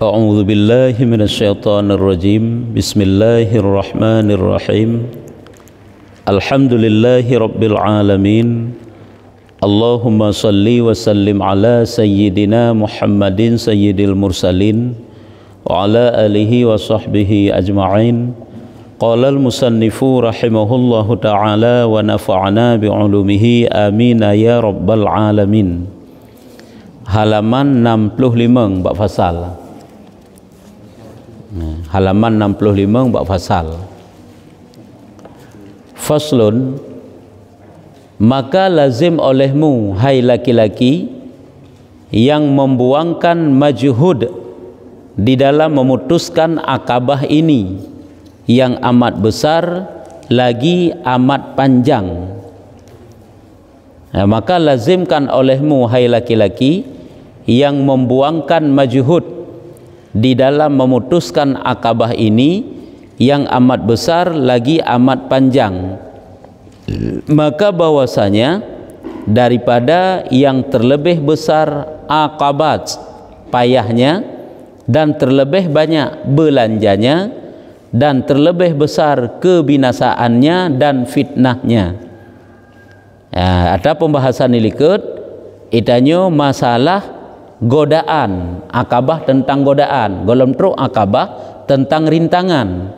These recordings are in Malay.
A'udzu billahi minasyaitonir rajim. Bismillahirrahmanirrahim. Alhamdulillahi rabbil alamin. Allahumma salli wa sallim ala sayyidina Muhammadin sayyidil mursalin wa ala alihi wa sahbihi ajma'in. Qala al-musannifu rahimahullahu ta'ala wa nafa'ana bi'ulumihi amin ya rabbal alamin. Halaman 65 bab fasal. Halaman 65 bab fasal. Faslun, maka lazim olehmu hai laki-laki yang membuangkan majhud di dalam memutuskan akabah ini yang amat besar lagi amat panjang. Maka lazimkan olehmu hai laki-laki yang membuangkan majhud di dalam memutuskan akabah ini yang amat besar lagi amat panjang, maka bahwasanya daripada yang terlebih besar akabat payahnya dan terlebih banyak belanjanya dan terlebih besar kebinasaannya dan fitnahnya. Ada pembahasan ilikut itanyo masalah godaan, akabah tentang godaan, golom truk akabah tentang rintangan.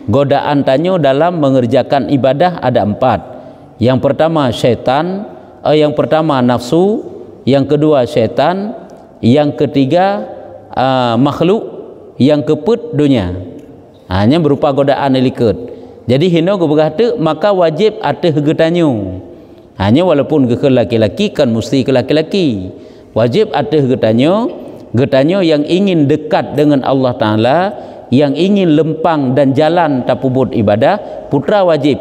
Godaan tanyo dalam mengerjakan ibadah ada 4. Yang pertama syaitan, yang pertama nafsu, yang kedua syaitan, yang ketiga makhluk, yang keempat dunia. Hanya berupa godaan ilikut. Jadi hino berkata maka wajib ateh getanyo. Hanya walaupun ke laki-laki kan mesti ke laki-laki. Wajib atas getanyo yang ingin dekat dengan Allah Ta'ala, yang ingin lempang dan jalan tapubut ibadah, putra wajib,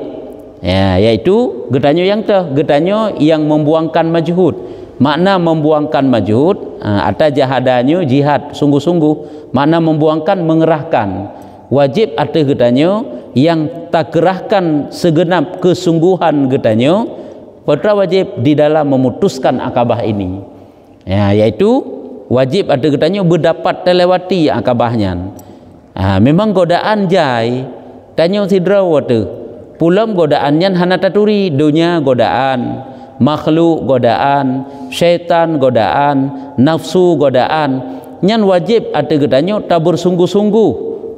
yaitu getanyo yang membuangkan majhud. Makna membuangkan majhud, atas jahadanyo jihad sungguh-sungguh, makna membuangkan mengerahkan. Wajib atas getanyo yang tak kerahkan segenap kesungguhan getanyo, putra wajib di dalam memutuskan akabah ini. Yaitu wajib ada katanya berdapat terlewati akabahnya. Memang godaan jai tanya sidra watu pulam godaannya hana taturi, dunia godaan, makhluk godaan, syaitan godaan, nafsu godaan. Nyan wajib ada katanya tabur sungguh-sungguh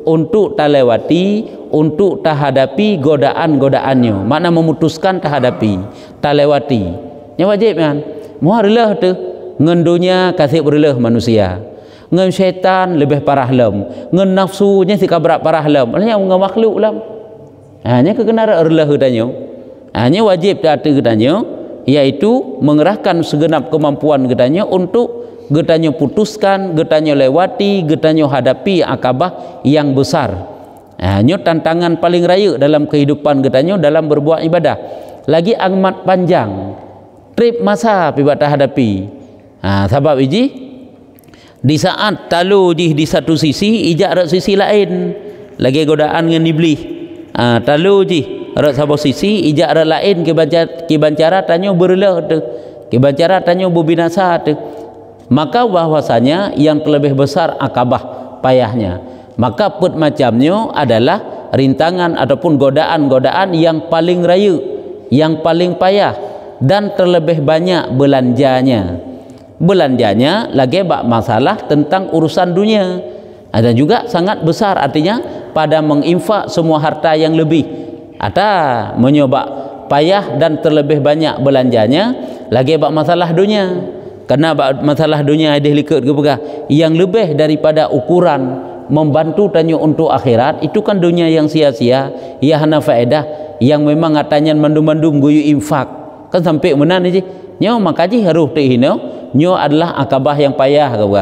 untuk talewati, untuk tahadapi godaan-godaannya. Makna memutuskan tahadapi, talewati. Nya wajib kan. Muharilah tu ngen dunia kasih berlah manusia, ngen syaitan lebih parah lam, ngen nafsunya si kabrak parah lam, hanya ngen makhluk lam. Hanya kekenara erlah getanyo, hanya wajib data getanyo, yaitu mengerahkan segenap kemampuan getanyo untuk getanyo putuskan, getanyo lewati, getanyo hadapi akabah yang besar. Hanya tantangan paling raya dalam kehidupan getanyo dalam berbuat ibadah, lagi amat panjang, trip masa pibat hadapi. Sebab iji di saat talu di satu sisi ijak rak sisi lain lagi godaan dengan iblis. Talu ji rak satu sisi ijak rak lain kibancara tanyo berlah tu, kibancara tanyo berbinasa tu. Maka bahwasanya yang terlebih besar akabah payahnya, maka put macamnya adalah rintangan ataupun godaan-godaan yang paling raya, yang paling payah dan terlebih banyak belanjanya. Belanjanya lagi bak masalah tentang urusan dunia, ada juga sangat besar, artinya pada menginfak semua harta yang lebih, ada menyoba payah dan terlebih banyak belanjanya lagi bak masalah dunia. Karena bak masalah dunia ada likut ke pegah yang lebih daripada ukuran membantu tanyo untuk akhirat, itu kan dunia yang sia-sia, ya hana faedah, yang memang katanya mandum-mandum guyu infak kan sampai mana ni nyo makaji harus tehino nyo adalah akabah yang payah kau,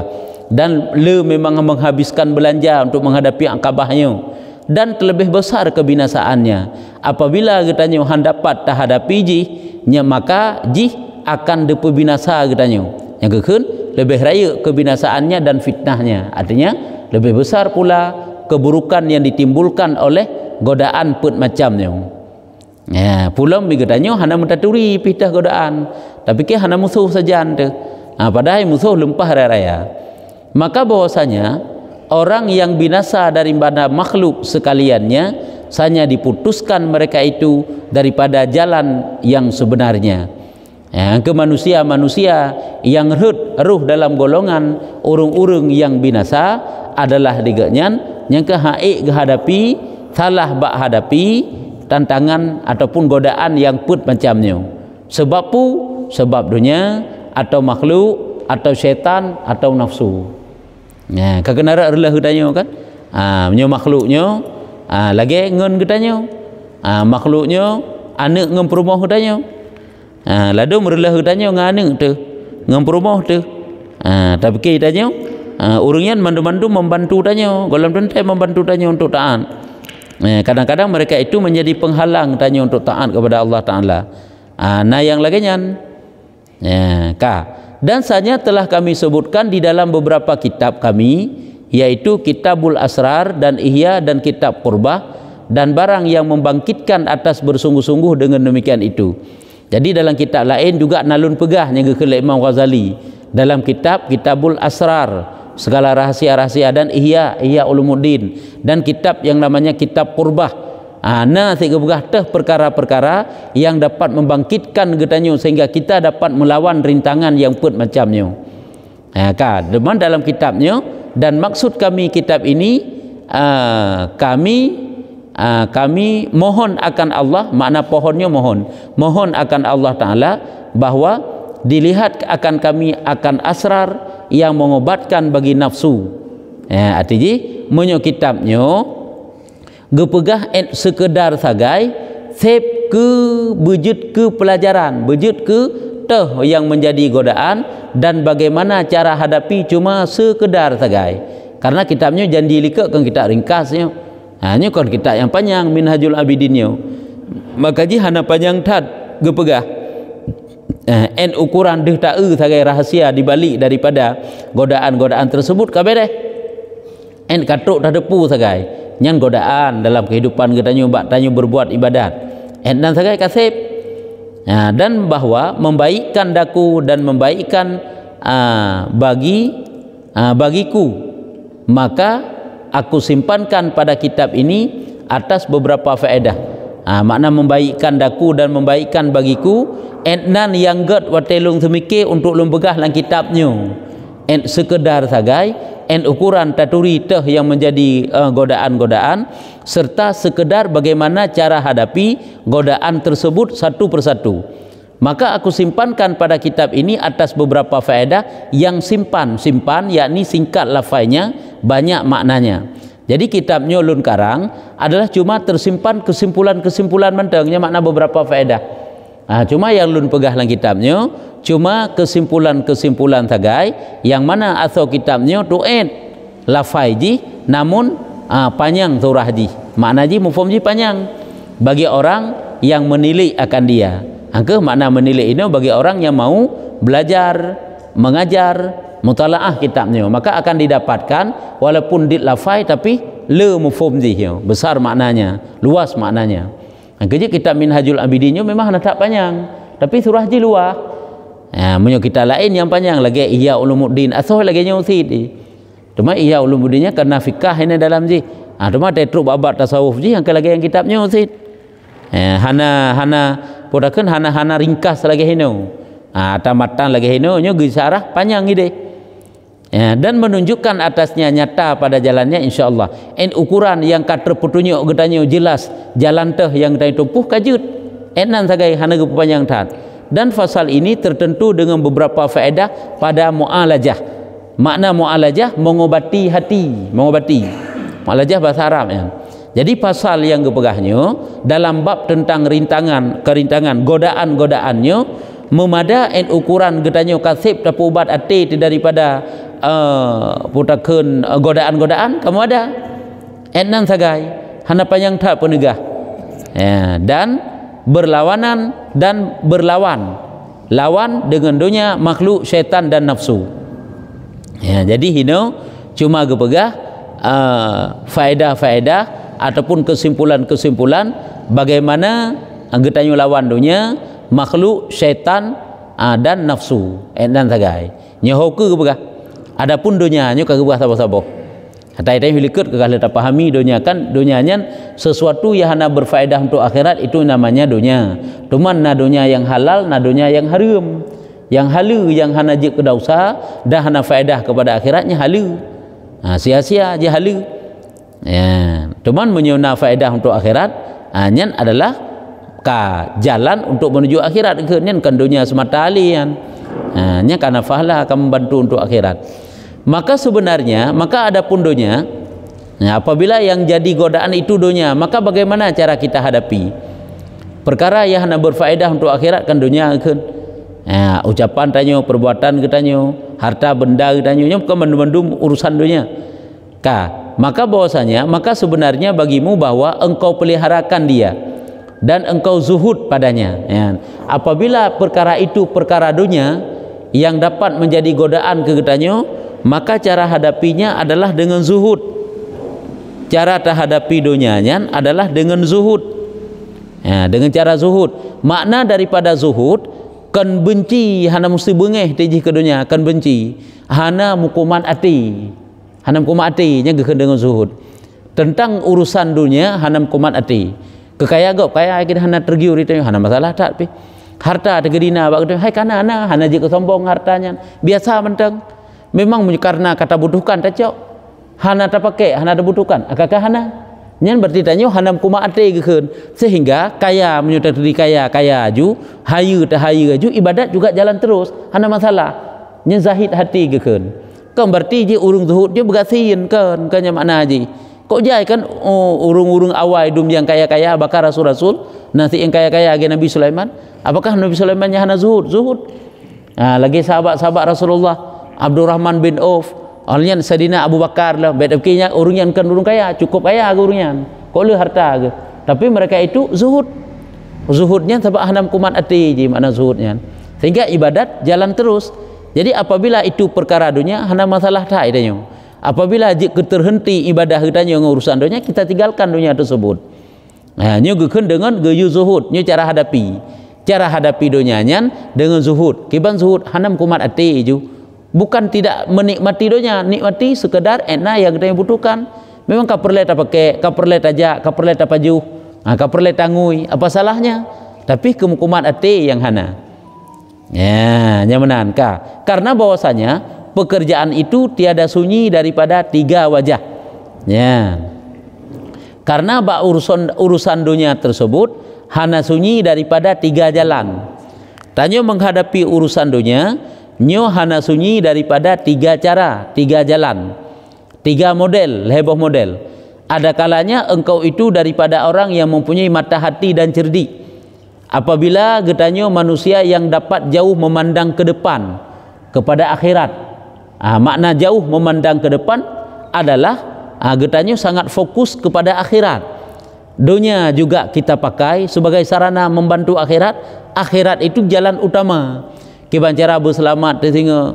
dan le memang menghabiskan belanja untuk menghadapi akabahnya dan terlebih besar kebinasaannya. Apabila getanyo handapat tahadapi ji nya, maka ji akan depu binasa getanyo. Yang kekun lebih raya kebinasaannya dan fitnahnya, artinya lebih besar pula keburukan yang ditimbulkan oleh godaan put macamnya. Pulang bigetanyo hana mentaturi pitah godaan, tapi ke hana musuh saja ante. Padahal musuh lempah raya. Maka bahwasanya orang yang binasa daripada makhluk sekaliannya, hanya diputuskan mereka itu daripada jalan yang sebenarnya. Ke manusia-manusia yang ruh dalam golongan urung-urung yang binasa adalah digenyan yang kehaik hadapi salah bak hadapi tantangan ataupun godaan yang put macamnya. Sebab dunia atau makhluk atau syaitan atau nafsu. Kekenara adalah hudanya kan. Menyo makhluknya lagi ngen gedanya. Makhluknya anak ngem perumah hudanya. Lalu merelah hudanya nganek tu ngem perumah tu. Tapi kitanya urangnya mandu-mandu membantu tanya, golongan tuntai membantu tanya untuk taat. Kadang-kadang mereka itu menjadi penghalang tanya untuk taat kepada Allah Ta'ala. Nah yang laginya dan saja telah kami sebutkan di dalam beberapa kitab kami, yaitu Kitabul Asrar dan Ihya dan Kitab Qurbah, dan barang yang membangkitkan atas bersungguh-sungguh dengan demikian itu. Jadi dalam kitab lain juga nalun pegah yang ke Imam Ghazali dalam Kitabul Asrar, segala rahasia-rahasia, dan Ihya Ulumuddin, dan kitab yang namanya Kitab Qurbah. Tiga begah teh perkara-perkara yang dapat membangkitkan getanyo sehingga kita dapat melawan rintangan yang put macamnya. Deman dalam kitabnya, dan maksud kami kitab ini kami mohon akan Allah, makna pohonnya mohon akan Allah Ta'ala bahwa dilihat akan kami akan asrar yang mengobatkan bagi nafsu. Artinya menyo kitabnya gepegah sekedar sagai sep ke bejut ke pelajaran, bejut ke teh yang menjadi godaan, dan bagaimana cara hadapi cuma sekedar sagai. Karena kitabnya jangan dilikakan kitab ringkasnya. Hanya kan kitab yang panjang Minhajul Abidinnya. Maka ji hana panjang tad gepegah. Ukuran deh tak sagai rahasia di balik daripada godaan-godaan tersebut kabeh deh. Katuk dah depu sagai. Nyan godaan dalam kehidupan kita bak tanya berbuat ibadat. Dan sagai kasep. Dan bahwa membaikkan daku dan membaikkan bagiku, maka aku simpankan pada kitab ini atas beberapa faedah. Makna membaikkan daku dan membaikkan bagiku, nan yang gad watelung semike untuk lembegah dalam kitabnya. Sekedar sagai ukuran taturi teh yang menjadi godaan-godaan, serta sekedar bagaimana cara hadapi godaan tersebut satu persatu. Maka aku simpankan pada kitab ini atas beberapa faedah yang simpan yakni singkat lafaznya, banyak maknanya. Jadi kitabnya ulun karang adalah cuma tersimpan kesimpulan-kesimpulan mentengnya, makna beberapa faedah. Cuma yang ulun pegah dalam kitabnya cuma kesimpulan-kesimpulan sagai, yang mana asal kitabnya tu'ed lafaz ji namun panjang surah ji, makna ji mufhum ji panjang bagi orang yang menilik akan dia. Angka makna menilik ini bagi orang yang mau belajar, mengajar, mutalaah kitabnya, maka akan didapatkan walaupun di lafai tapi le mufhum dia, besar maknanya, luas maknanya. Angkanya kitab Minhajul Abidinnya memang tak panjang, tapi surah ji luas. Menyo kita lain yang panjang lagi Ihya Ulumuddin, asal lagi nyusi. Cuma Ihya Ulumuddinnya karena fikah ini dalam ji. Cuma tetruk babat tasawuf ji yang lagi yang kitabnya nyusi. Hana podakan hana ringkas lagi hino. Tamatan lagi hino nyo gisarah panjang ide. Dan menunjukkan atasnya nyata pada jalannya insyaallah. Ukuran yang kata petunjuk getanyo jelas jalan teh yang kita tumpuh kajut. Nan sagai hana panjang tat. Dan fasal ini tertentu dengan beberapa faedah pada mu'alajah. Makna mu'alajah mengobati hati, mengobati. Mu'alajah bahasa Arab ya. Jadi pasal yang kepegahnya dalam bab tentang kerintangan, godaan-godaannya memada ukuran getanyo kasib tapi ubat ati daripada putakeun godaan-godaan kamu ada. Nan sagai hana panjang tak penegah. Dan berlawanan dan berlawan. Lawan dengan dunia, makhluk, syaitan dan nafsu. Jadi hino cuma kepegah faedah-faedah ataupun kesimpulan-kesimpulan bagaimana getanyo lawan dunia, makhluk, syaitan dan nafsu. Dan sagai nyohoku kepegah. Adapun dunia nyo kagak buah sabo-sabo. Kata itu hilikut ke kalau tak pahami dunia kan dunianya sesuatu yang hana berfaedah untuk akhirat itu namanya dunia. Cuman na dunia yang halal, na dunia yang haram. Yang halu yang hana je kedausa dah hana faedah kepada akhiratnya halu. Sia-sia je halu. Ya, cuman menyuna faedah untuk akhirat nyan adalah jalan untuk menuju akhirat ke nyan kan dunia semata alian. Nya kana fahla akan membantu untuk akhirat. Maka sebenarnya maka ada pun dunia apabila yang jadi godaan itu dunia, maka bagaimana cara kita hadapi perkara yang hana berfaedah untuk akhirat kan dunia kan. Ucapan tanyo, perbuatan kita tanyo, harta benda kita tanyo, nya bukan mendum urusan dunia. Maka bahwasanya maka sebenarnya bagimu bahwa engkau peliharakan dia dan engkau zuhud padanya. Apabila perkara itu perkara dunia yang dapat menjadi godaan ke kita, maka cara hadapinya adalah dengan zuhud. Cara terhadapi dunianya adalah dengan zuhud. Dengan cara zuhud. Makna daripada zuhud kan benci hana mesti bengeh tejih ke dunia, kan benci hana mukuman ati. Hana mukuman ati nya gekeun dengan zuhud. Tentang urusan dunia hana mukuman ati. Kekaya gop kaya kita hana tergiur itu hana masalah tak pi. Harta tegedina bak hai kana hana je kesombong hartanya. Biasa mentang. Memang karena kata butuhkan tacok. Hana tak pakai, hana dibutuhkan. Akakah hana? Nyan berarti tanyo hanam kuma ate gekeun. Sehingga kaya menyudah diri kaya ju, hayu teh hayu ju ibadat juga jalan terus. Hana masalah. Nyan zahid hati gekeun. Kan berarti je urung zuhud je bergasin kan kanya makna ji. Kok jai kan urung-urung awai dum yang kaya-kaya bakar rasul-rasul, nanti yang kaya-kaya age Nabi Sulaiman. Apakah Nabi Sulaiman nya hana zuhud? Zuhud. Lagi sahabat-sahabat Rasulullah Abdurrahman bin Auf, alnya Sayyidina Abu Bakar lah, bedapkinya urung yang kan urung kaya, cukup kaya urungnya. Kok le harta ge. Tapi mereka itu zuhud. Zuhudnya sebab hanam kuman ati je makna zuhudnya. Sehingga ibadat jalan terus. Jadi apabila itu perkara dunia hana masalah tak idanyo. Apabila terhenti ibadah kita urusan dunia, kita tinggalkan dunia tersebut. Nyo gekeun dengan geyu zuhud, nyo cara hadapi. Cara hadapi dunianya dengan zuhud. Kiban zuhud hanam kuman ati ju. Bukan tidak menikmati dunia, nikmati sekedar enak yang kita butuhkan. Memang kaperle tak pakai, kaperle tajak, kaperle tak paju, kaperle tangui, apa salahnya? Tapi kemukuman ati yang hana. Ya, nyamanan ka. Karena bahwasanya pekerjaan itu tiada sunyi daripada tiga wajah. Ya. Karena urusan dunia tersebut hana sunyi daripada tiga jalan. Tanyo menghadapi urusan dunia, nyo hana sunyi daripada tiga cara, tiga jalan, tiga model, heboh model. Ada kalanya engkau itu daripada orang yang mempunyai mata hati dan cerdik. Apabila getanyo manusia yang dapat jauh memandang ke depan kepada akhirat. Makna jauh memandang ke depan adalah getanyo sangat fokus kepada akhirat. Dunia juga kita pakai sebagai sarana membantu akhirat. Akhirat itu jalan utama. Kiban cara berselamat sehingga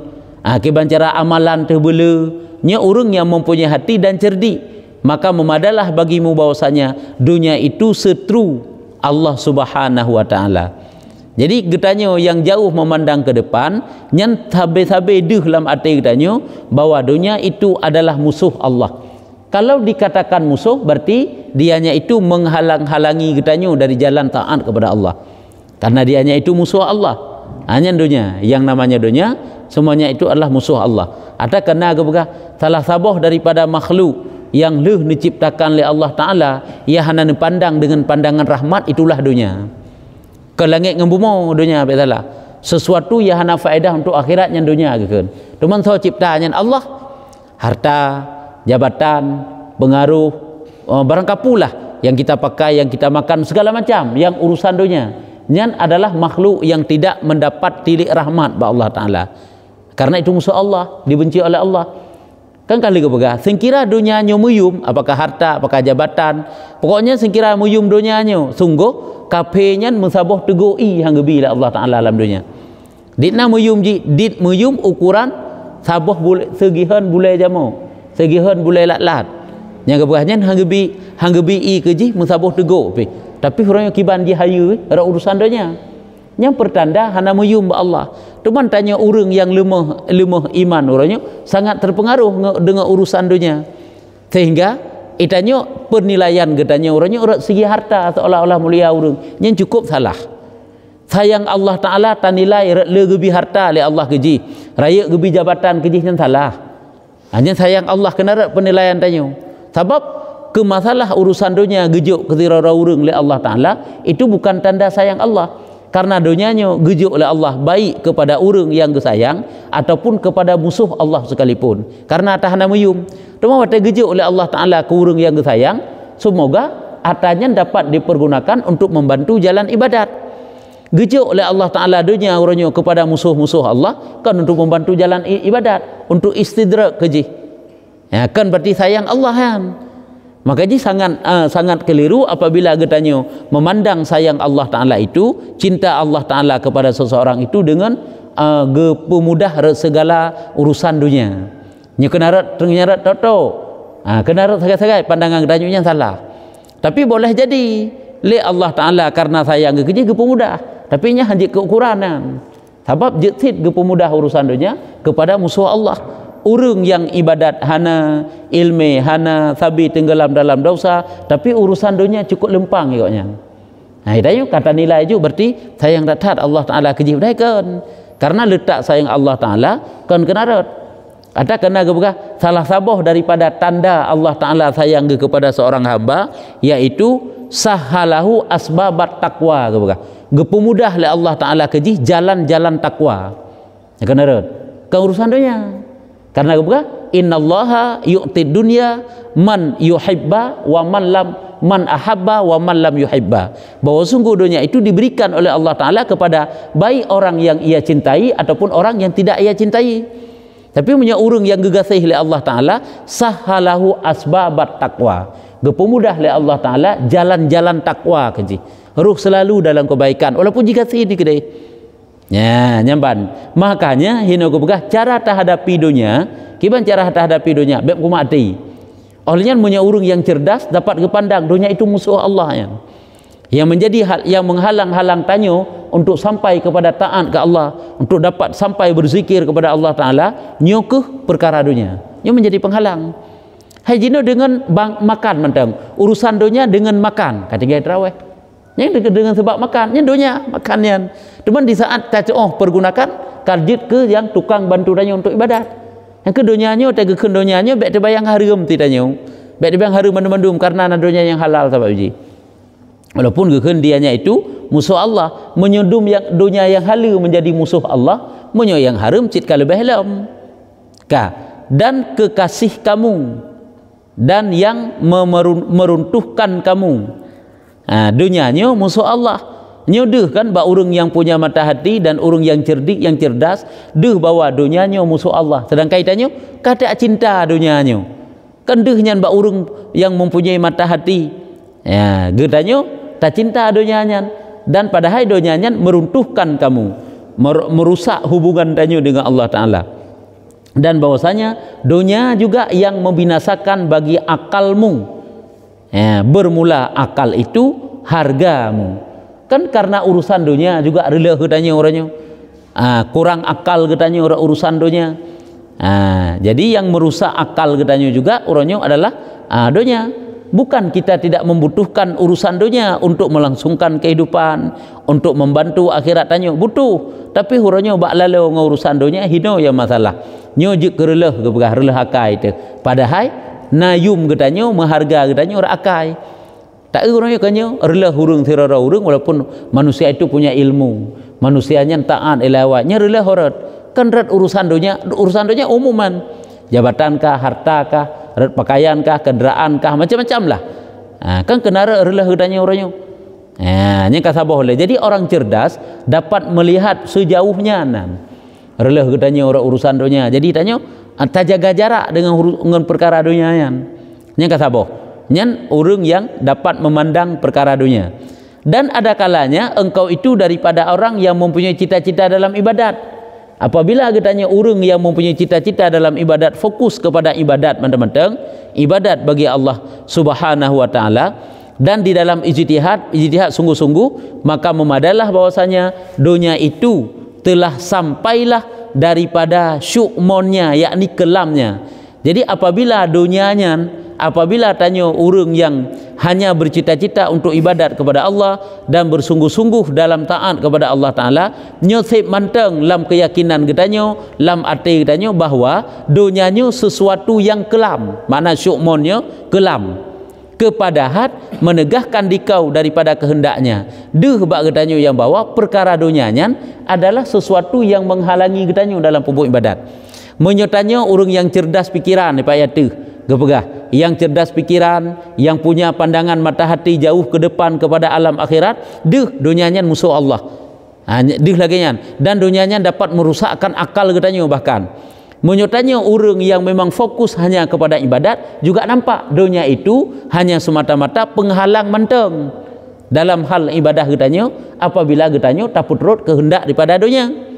kiban cara amalan terbela nya urang yang mempunyai hati dan cerdik, maka memadalah bagimu bahwasanya dunia itu setru Allah Subhanahu wa taala. Jadi getanyo yang jauh memandang ke depan nyan tabe-tabe deuh dalam ati getanyo bahwa dunia itu adalah musuh Allah. Kalau dikatakan musuh berarti dianya itu menghalang-halangi getanyo dari jalan taat kepada Allah. Karena dianya itu musuh Allah. Hanya dunia, yang namanya dunia semuanya itu adalah musuh Allah. Ada kena gebegah salah saboh daripada makhluk yang leuh diciptakan oleh Allah Taala, ia hana pandang dengan pandangan rahmat, itulah dunia. Ke langit ngan bumi dunia betala. Sesuatu yang hana faedah untuk akhiratnya dunia gekeun. Cuman so ciptaannya Allah, harta, jabatan, pengaruh, barang kapulah yang kita pakai, yang kita makan, segala macam yang urusan dunia. Nyan adalah makhluk yang tidak mendapat tilik rahmat ba Allah Taala. Karena itu musuh Allah, dibenci oleh Allah. Kan kali kebegah, singkira dunianya muyum, apakah harta, apakah jabatan, pokoknya singkira muyum dunianya, sungguh kapenya mensaboh tegoi hanggebi Allah Taala dalam dunia. Ditna muyum ji, dit muyum ukuran saboh boleh segihan boleh jamu, segihan boleh lat-lat. Yang kebegahnya hanggebi i keji mensaboh tego pi. Tapi orang yang kiban ji hayu ada urusan dunia. Yang pertanda hana muyum ba Allah. Cuman tanya orang yang lemah iman orangnya sangat terpengaruh dengan urusan dunia. Sehingga itanyo penilaian gedanya orangnya urat segi harta seolah-olah mulia urang yang cukup salah. Sayang Allah Ta'ala tanilai legebi harta le Allah keji raya gebi jabatan keji yang salah. Hanya sayang Allah kena penilaian tanyo. Sebab ke masalah urusan dunia gejuk ketirara urang le Allah Ta'ala itu bukan tanda sayang Allah. Karena dunianya gejuk oleh Allah baik kepada orang yang disayang ataupun kepada musuh Allah sekalipun. Karena atahana muyum. Cuma wata gejuk oleh Allah Ta'ala ke orang yang disayang, semoga atanya dapat dipergunakan untuk membantu jalan ibadat. Gejuk oleh Allah Ta'ala dunia orangnya kepada musuh-musuh Allah kan untuk membantu jalan ibadat, untuk istidrak keji. Ya, kan berarti sayang Allah kan. Maka jadi sangat keliru apabila katanya memandang sayang Allah Ta'ala itu, cinta Allah Ta'ala kepada seseorang itu dengan pemudah segala urusan dunia. Nya kenarat ternyarat toto. Kenarat sagai-sagai pandangan katanya yang salah. Tapi boleh jadi le Allah Ta'ala karena sayang ke kerja ke pemudah. Tapi nya hanya keukuranan. Sebab jetit ke pemudah urusan dunia kepada musuh Allah. Urang yang ibadat hana, ilmu hana, sabi tenggelam dalam dosa, tapi urusan dunia cukup lempang ikutnya. Nah, itu kata nilai itu berarti sayang datat Allah Ta'ala kejib dah kan. Karena letak sayang Allah Ta'ala kan kenarat. Ada kena kebuka salah sabuh daripada tanda Allah Ta'ala sayang kepada seorang hamba, yaitu sahalahu asbabat taqwa kebuka. Gepemudah le Allah Ta'ala kejih jalan-jalan takwa. Ya kenarat. Ke urusan dunia. Karena apa? Innallaha yu'tid dunya man yuhibba wa man ahabba wa man lam yuhibba. Bahwa sungguh dunia itu diberikan oleh Allah Ta'ala kepada baik orang yang ia cintai ataupun orang yang tidak ia cintai. Tapi punya orang yang gegasih oleh Allah Ta'ala sahalahu asbabat taqwa. Gepemudah oleh Allah Ta'ala jalan-jalan takwa keji. Ruh selalu dalam kebaikan walaupun jika sedih kedai. Ya, nyamban. Makanya hina ku begah cara terhadapi dunia, kiban cara terhadapi dunia bab ku mati. Olehnya punya urang yang cerdas dapat kepandang dunia itu musuh Allah yang menjadi hal yang menghalang-halang tanyo untuk sampai kepada taat ke Allah, untuk dapat sampai berzikir kepada Allah Ta'ala, nyokeh perkara dunia. Yang menjadi penghalang. Hai jino dengan makan mentang, urusan dunia dengan makan, kata gaya terawih. Yang dengan sebab makan, yang dunia makannya. Cuman di saat tacoh pergunakan karjit ke yang tukang bantu danya untuk ibadat. Yang ke dunianya, tega ke dunianya, baik terbayang harum tidaknya. Baik terbayang harum mandum-mandum karena dunia yang halal sahabat uji. Walaupun kehendiannya itu musuh Allah, menyudum yang dunia yang halal menjadi musuh Allah, menyo yang haram citka lebih halam. Dan kekasih kamu dan yang meruntuhkan kamu. Dunianya musuh Allah. Nyuduh kan bahawa orang yang punya mata hati dan orang yang cerdik, yang cerdas, deh bahawa dunianya musuh Allah. Sedang kaitannya kata cinta dunianya. Kan dehnya bahawa orang yang mempunyai mata hati, ya, gedanya tak cinta dunianya, dan padahal dunianya meruntuhkan kamu, merusak hubungan tanyo dengan Allah Ta'ala. Dan bahwasanya dunia juga yang membinasakan bagi akalmu. Ya, bermula akal itu hargamu. Kan karena urusan dunia juga rela katanya orangnya. Kurang akal katanya orang urusan dunia. Jadi yang merusak akal katanya juga orangnya adalah dunia. Bukan kita tidak membutuhkan urusan dunia untuk melangsungkan kehidupan, untuk membantu akhirat tanya, butuh. Tapi orangnya bak lalu ngurusan dunia hino yang masalah. Nyojik kereleh kebegah releh akai itu. Padahal nayum katanya mengharga katanya orang akai. Tak orangnya kanyo rela hurung tirara hurung walaupun manusia itu punya ilmu, manusianya taat elawatnya rela horat. Kan rat urusan dunia umuman, jabatankah, hartakah, rat pakaiankah, kendaraankah, macam-macam lah. Kan kena rela hudanya orangnya. Nya kasabah oleh. Jadi orang cerdas dapat melihat sejauhnya nan. Rela hudanya orang urusan dunia. Jadi tanya tak jaga jarak dengan perkara dunia yan. Nya kasabah. Nyan orang yang dapat memandang perkara dunia. Dan ada kalanya engkau itu daripada orang yang mempunyai cita-cita dalam ibadat. Apabila katanya orang yang mempunyai cita-cita dalam ibadat fokus kepada ibadat mentang-mentang ibadat bagi Allah Subhanahu wa taala dan di dalam ijtihad sungguh-sungguh, maka memadalah bahwasanya dunia itu telah sampailah daripada syukmonnya, yakni kelamnya. Jadi apabila dunianya apabila tanya orang yang hanya bercita-cita untuk ibadat kepada Allah dan bersungguh-sungguh dalam taat kepada Allah Ta'ala, nyosip manteng lam keyakinan getanyo, lam ati getanyo bahawa dunianya sesuatu yang kelam, makna syukmonnya kelam, kepadahat menegahkan dikau daripada kehendaknya. Deh bak getanyo yang bawa perkara dunianya adalah sesuatu yang menghalangi getanyo dalam pupuk ibadat. Menyertanya orang yang cerdas pikiran ni ayat tu gepegah, yang cerdas pikiran, yang punya pandangan mata hati jauh ke depan kepada alam akhirat, deh dunianya musuh Allah. Deh lagi dan dunianya dapat merusakkan akal getanyo. Bahkan menyertanya orang yang memang fokus hanya kepada ibadat juga nampak dunia itu hanya semata-mata penghalang menteng dalam hal ibadah getanyo apabila getanyo tak putrut kehendak daripada dunia.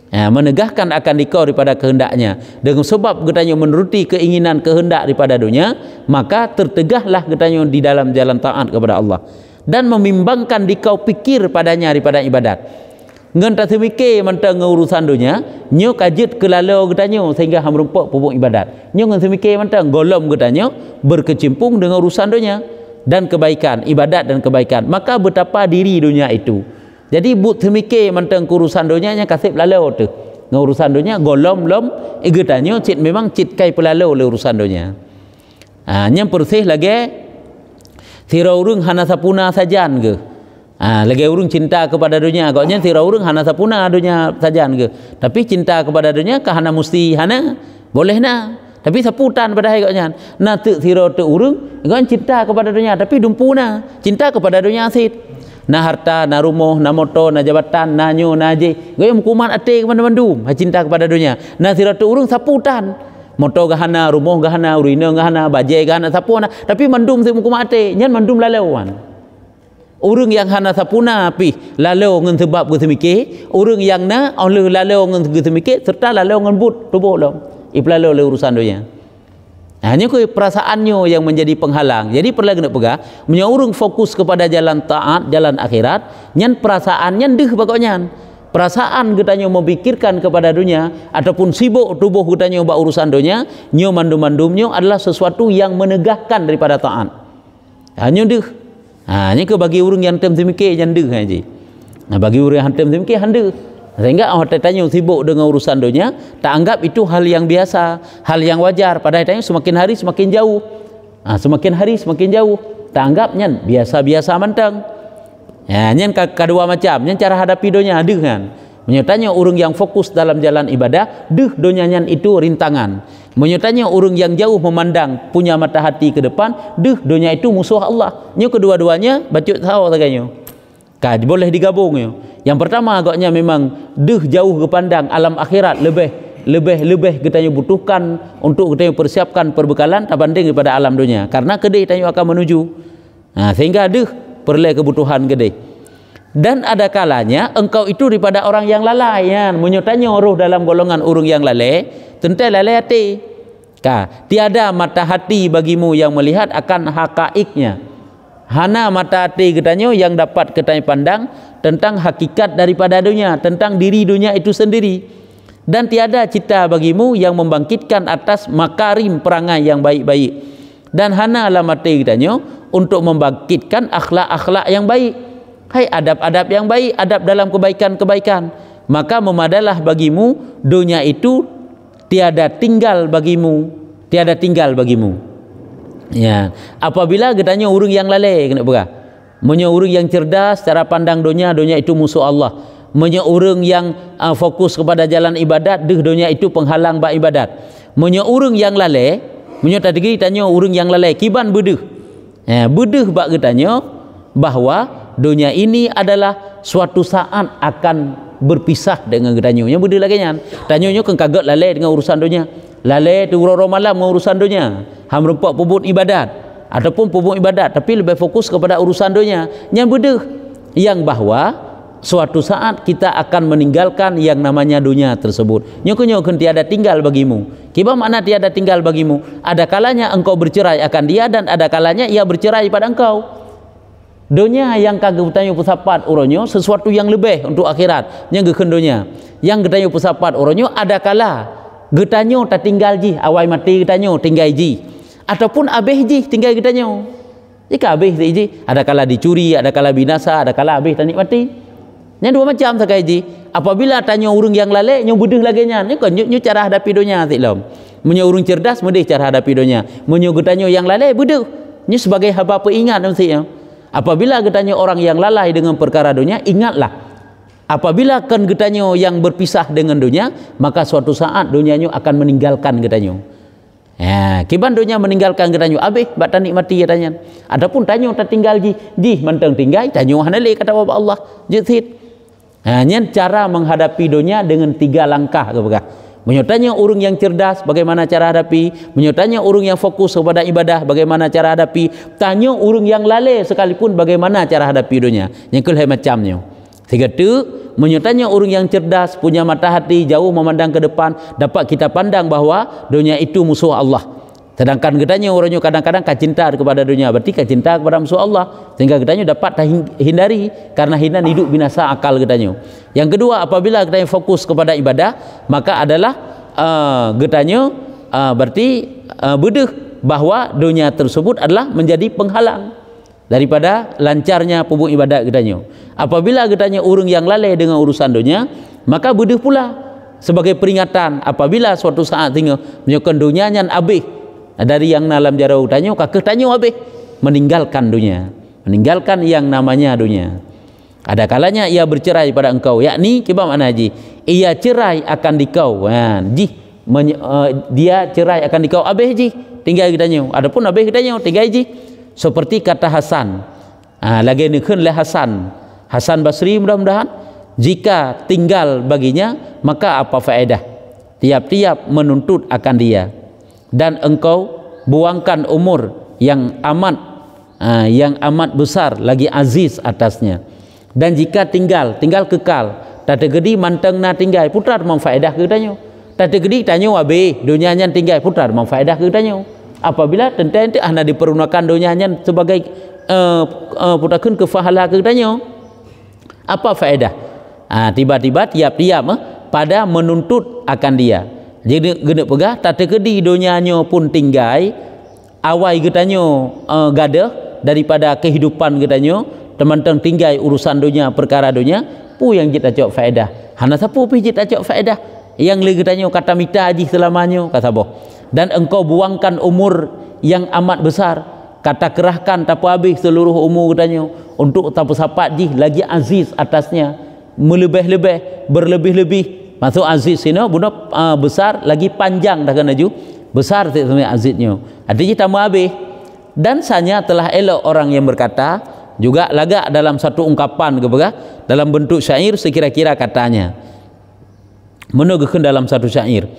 Menegahkan akan dikau daripada kehendaknya. Dengan sebab getanyo menuruti keinginan kehendak daripada dunia, maka tertegahlah getanyo di dalam jalan taat kepada Allah dan membimbangkan dikau pikir padanya daripada ibadat. Ngan tak semikir mentang urusan dunia, nyo kajit kelalau getanyo sehingga ham rumpuk pupuk ibadat. Nyo ngan semikir mentang golom getanyo berkecimpung dengan urusan dunia dan kebaikan, ibadat dan kebaikan. Maka betapa diri dunia itu. Jadi but semikir mentang urusan dunia nya kasih lalau tu. Ngan urusan dunia golom lom getanyo cit memang cit kai pelalau le urusan dunia. Nyam persih lagi sira urang hana sapuna sajan ke. Lagi orang cinta kepada dunia, agaknya tira orang hana sapuna dunia sajan ke. Tapi cinta kepada dunia kah hana musti hana? Boleh na. Tapi saputan pada agaknya. Na tu tira tu orang, agaknya cinta kepada dunia tapi dumpuna. Cinta kepada dunia asid. Na harta, na rumah, na motor, na jabatan, na nyo, na je. Agaknya mukuman ate kepada-mandum, cinta kepada dunia. Na tira tu orang saputan. Motor gahana, rumah gahana, urina gahana, bajai gahana, sapuna. Tapi mandum si mukuman ate, nyan mandum lalauan. Orang yang hana sapuna pi lalau ngan sebab ke semikir, orang yang na oleh lalau ngan ke semikir serta lalau ngan but tubuh long iplalau le urusan dunia. Hanya ke perasaannya yang menjadi penghalang. Jadi perlu kena pegah, punya orang fokus kepada jalan taat, jalan akhirat, nyan perasaannya deh pokoknya. Perasaan getanyo memikirkan kepada dunia ataupun sibuk tubuh getanyo bak urusan dunia, nyo mandum-mandumnya adalah sesuatu yang menegahkan daripada taat. Hanya deh. Ini ke bagi orang yang tem semikir janda haji. Bagi orang yang tem semikir handa. Sehingga orang tanya sibuk dengan urusan dunia, tak anggap itu hal yang biasa, hal yang wajar. Padahal tanya semakin hari semakin jauh. Semakin hari semakin jauh. Tak anggapnya biasa-biasa mantang. Nyan kedua macam, nyan cara hadapi dunia ada kan. Menyertanya orang yang fokus dalam jalan ibadah, deh dunia nyan itu rintangan. Menyertanya orang yang jauh memandang punya mata hati ke depan, deh dunia itu musuh Allah. Nyo kedua-duanya bacut tahu saganya. Boleh digabung yo. Yang pertama agaknya memang deh jauh ke pandang alam akhirat lebih kita butuhkan untuk kita persiapkan perbekalan berbanding daripada alam dunia. Karena kedai tanya akan menuju. Sehingga deh perlu kebutuhan kedai. Dan ada kalanya engkau itu daripada orang yang lalai kan. Menyertanya roh dalam golongan orang yang lalai, tentu lalai hati. Tiada mata hati bagimu yang melihat akan hakaiknya. Hana mata hati katanya yang dapat kita pandang tentang hakikat daripada dunia, tentang diri dunia itu sendiri. Dan tiada cita bagimu yang membangkitkan atas makarim perangai yang baik-baik. Dan hana lah mati katanya untuk membangkitkan akhlak-akhlak yang baik. Hai adab-adab yang baik, adab dalam kebaikan-kebaikan. Maka memadalah bagimu dunia itu tiada tinggal bagimu, tiada tinggal bagimu. Ya, apabila katanya orang yang lalai kena berah. Menyo orang yang cerdas cara pandang dunia itu musuh Allah. Menyo orang yang fokus kepada jalan ibadat, dunia itu penghalang bak ibadat. Menyo orang yang lalai, menyo tadi tanya orang yang lalai kiban bedeh. Bedeh bak katanya bahawa dunia ini adalah suatu saat akan berpisah dengan getanyo. Nya benda lagi nyan. Tanyo kan kaget lalai dengan urusan dunia. Lalai tu roro malam dengan urusan dunia. Ham rumpuk puput ibadat ataupun puput ibadat tapi lebih fokus kepada urusan dunia. Nya benda yang bahawa suatu saat kita akan meninggalkan yang namanya dunia tersebut. Nyo kan tiada tinggal bagimu. Kiba makna tiada tinggal bagimu? Ada kalanya engkau bercerai akan dia dan ada kalanya ia bercerai pada engkau. Dunia yang kagak bertanya pusapat uronyo sesuatu yang lebih untuk akhirat yang geken dunia yang getanya pusapat uronyo ada kala getanyo tak tinggal ji awai mati getanyo tinggal ji ataupun habis ji tinggal kita nyo. Jika habis ji, ada kala dicuri, ada kala binasa, ada kala habis tak nikmati. Yang dua macam sakai ji. Apabila tanya urang yang lalai, nyo bedeh lagi nya. Nyo cara hadapi dunia silom. Menyo urang cerdas medeh cara hadapi dunia. Menyo getanyo yang lalai bedeh. Nyo sebagai haba peingat mesti ya. Apabila getanyo orang yang lalai dengan perkara dunia, ingatlah. Apabila kan getanyo yang berpisah dengan dunia, maka suatu saat dunianyo akan meninggalkan getanyo. Ya, kiban dunia meninggalkan getanyo, abih bak tak nikmati katanya. Adapun tanyo tak tinggal ji mentang tinggal tanyo hanale kata Allah. Jithit. Hanya cara menghadapi dunia dengan 3 langkah kepada. Menyotanya urung yang cerdas bagaimana cara hadapi, menyotanya urung yang fokus kepada ibadah bagaimana cara hadapi, tanya urung yang lalai sekalipun bagaimana cara hadapi dunia. Yang kelih macamnya. Tiga tu, menyotanya urung yang cerdas punya mata hati jauh memandang ke depan, dapat kita pandang bahawa dunia itu musuh Allah. Sedangkan katanya orangnya kadang-kadang cinta kepada dunia, berarti cinta kepada musuh Allah, sehingga katanya dapat hindari karena hinan hidup binasa akal katanya. Yang kedua, apabila katanya fokus kepada ibadah, maka adalah katanya berarti bedeh bahawa dunia tersebut adalah menjadi penghalang daripada lancarnya pubuk ibadat katanya. Apabila katanya urang yang lalai dengan urusan dunia, maka bedeh pula sebagai peringatan apabila suatu saat tinggal menyokong dunia nyan habis dari yang dalam jarau tanya kakek tanya habis meninggalkan dunia, meninggalkan yang namanya dunia. Ada kalanya ia bercerai pada engkau, yakni kibam mana ji ia cerai akan dikau dia cerai akan dikau habis ji tinggal kitanya. Adapun habis kitanya tinggal ji seperti kata Hasan lagi nikun le Hasan Basri, mudah-mudahan jika tinggal baginya maka apa faedah tiap-tiap menuntut akan dia, dan engkau buangkan umur yang amat besar lagi aziz atasnya. Dan jika tinggal kekal tak tegedi manteng na tinggal putar memfaedah ke tanyo, tak tegedi tanyo abe dunianya tinggal putar memfaedah ke tanyo. Apabila tentang itu anda dipergunakan dunianya sebagai putarkan kefahala ke tanyo, apa faedah? Tiba-tiba tiap-tiap pada menuntut akan dia. Jadi gena pegah tak tegedi dunianya pun tinggal awai getanyo gadah daripada kehidupan getanyo teman-teman tinggal urusan dunia perkara dunia pu yang kita cok faedah. Hana sapu pi kita cok faedah yang le getanyo kata mita aji selamanya kata boh. Dan engkau buangkan umur yang amat besar, kata kerahkan tak habis seluruh umur getanyo untuk tak sapat ji lagi aziz atasnya, melebih-lebih berlebih-lebih. Masuk aziz sini bunda besar lagi panjang dah kena ju besar sebenarnya aziznya. Artinya tak habis. Dan sanya telah elok orang yang berkata juga lagak dalam satu ungkapan kepada dalam bentuk syair sekira-kira katanya. Menegakkan dalam satu syair,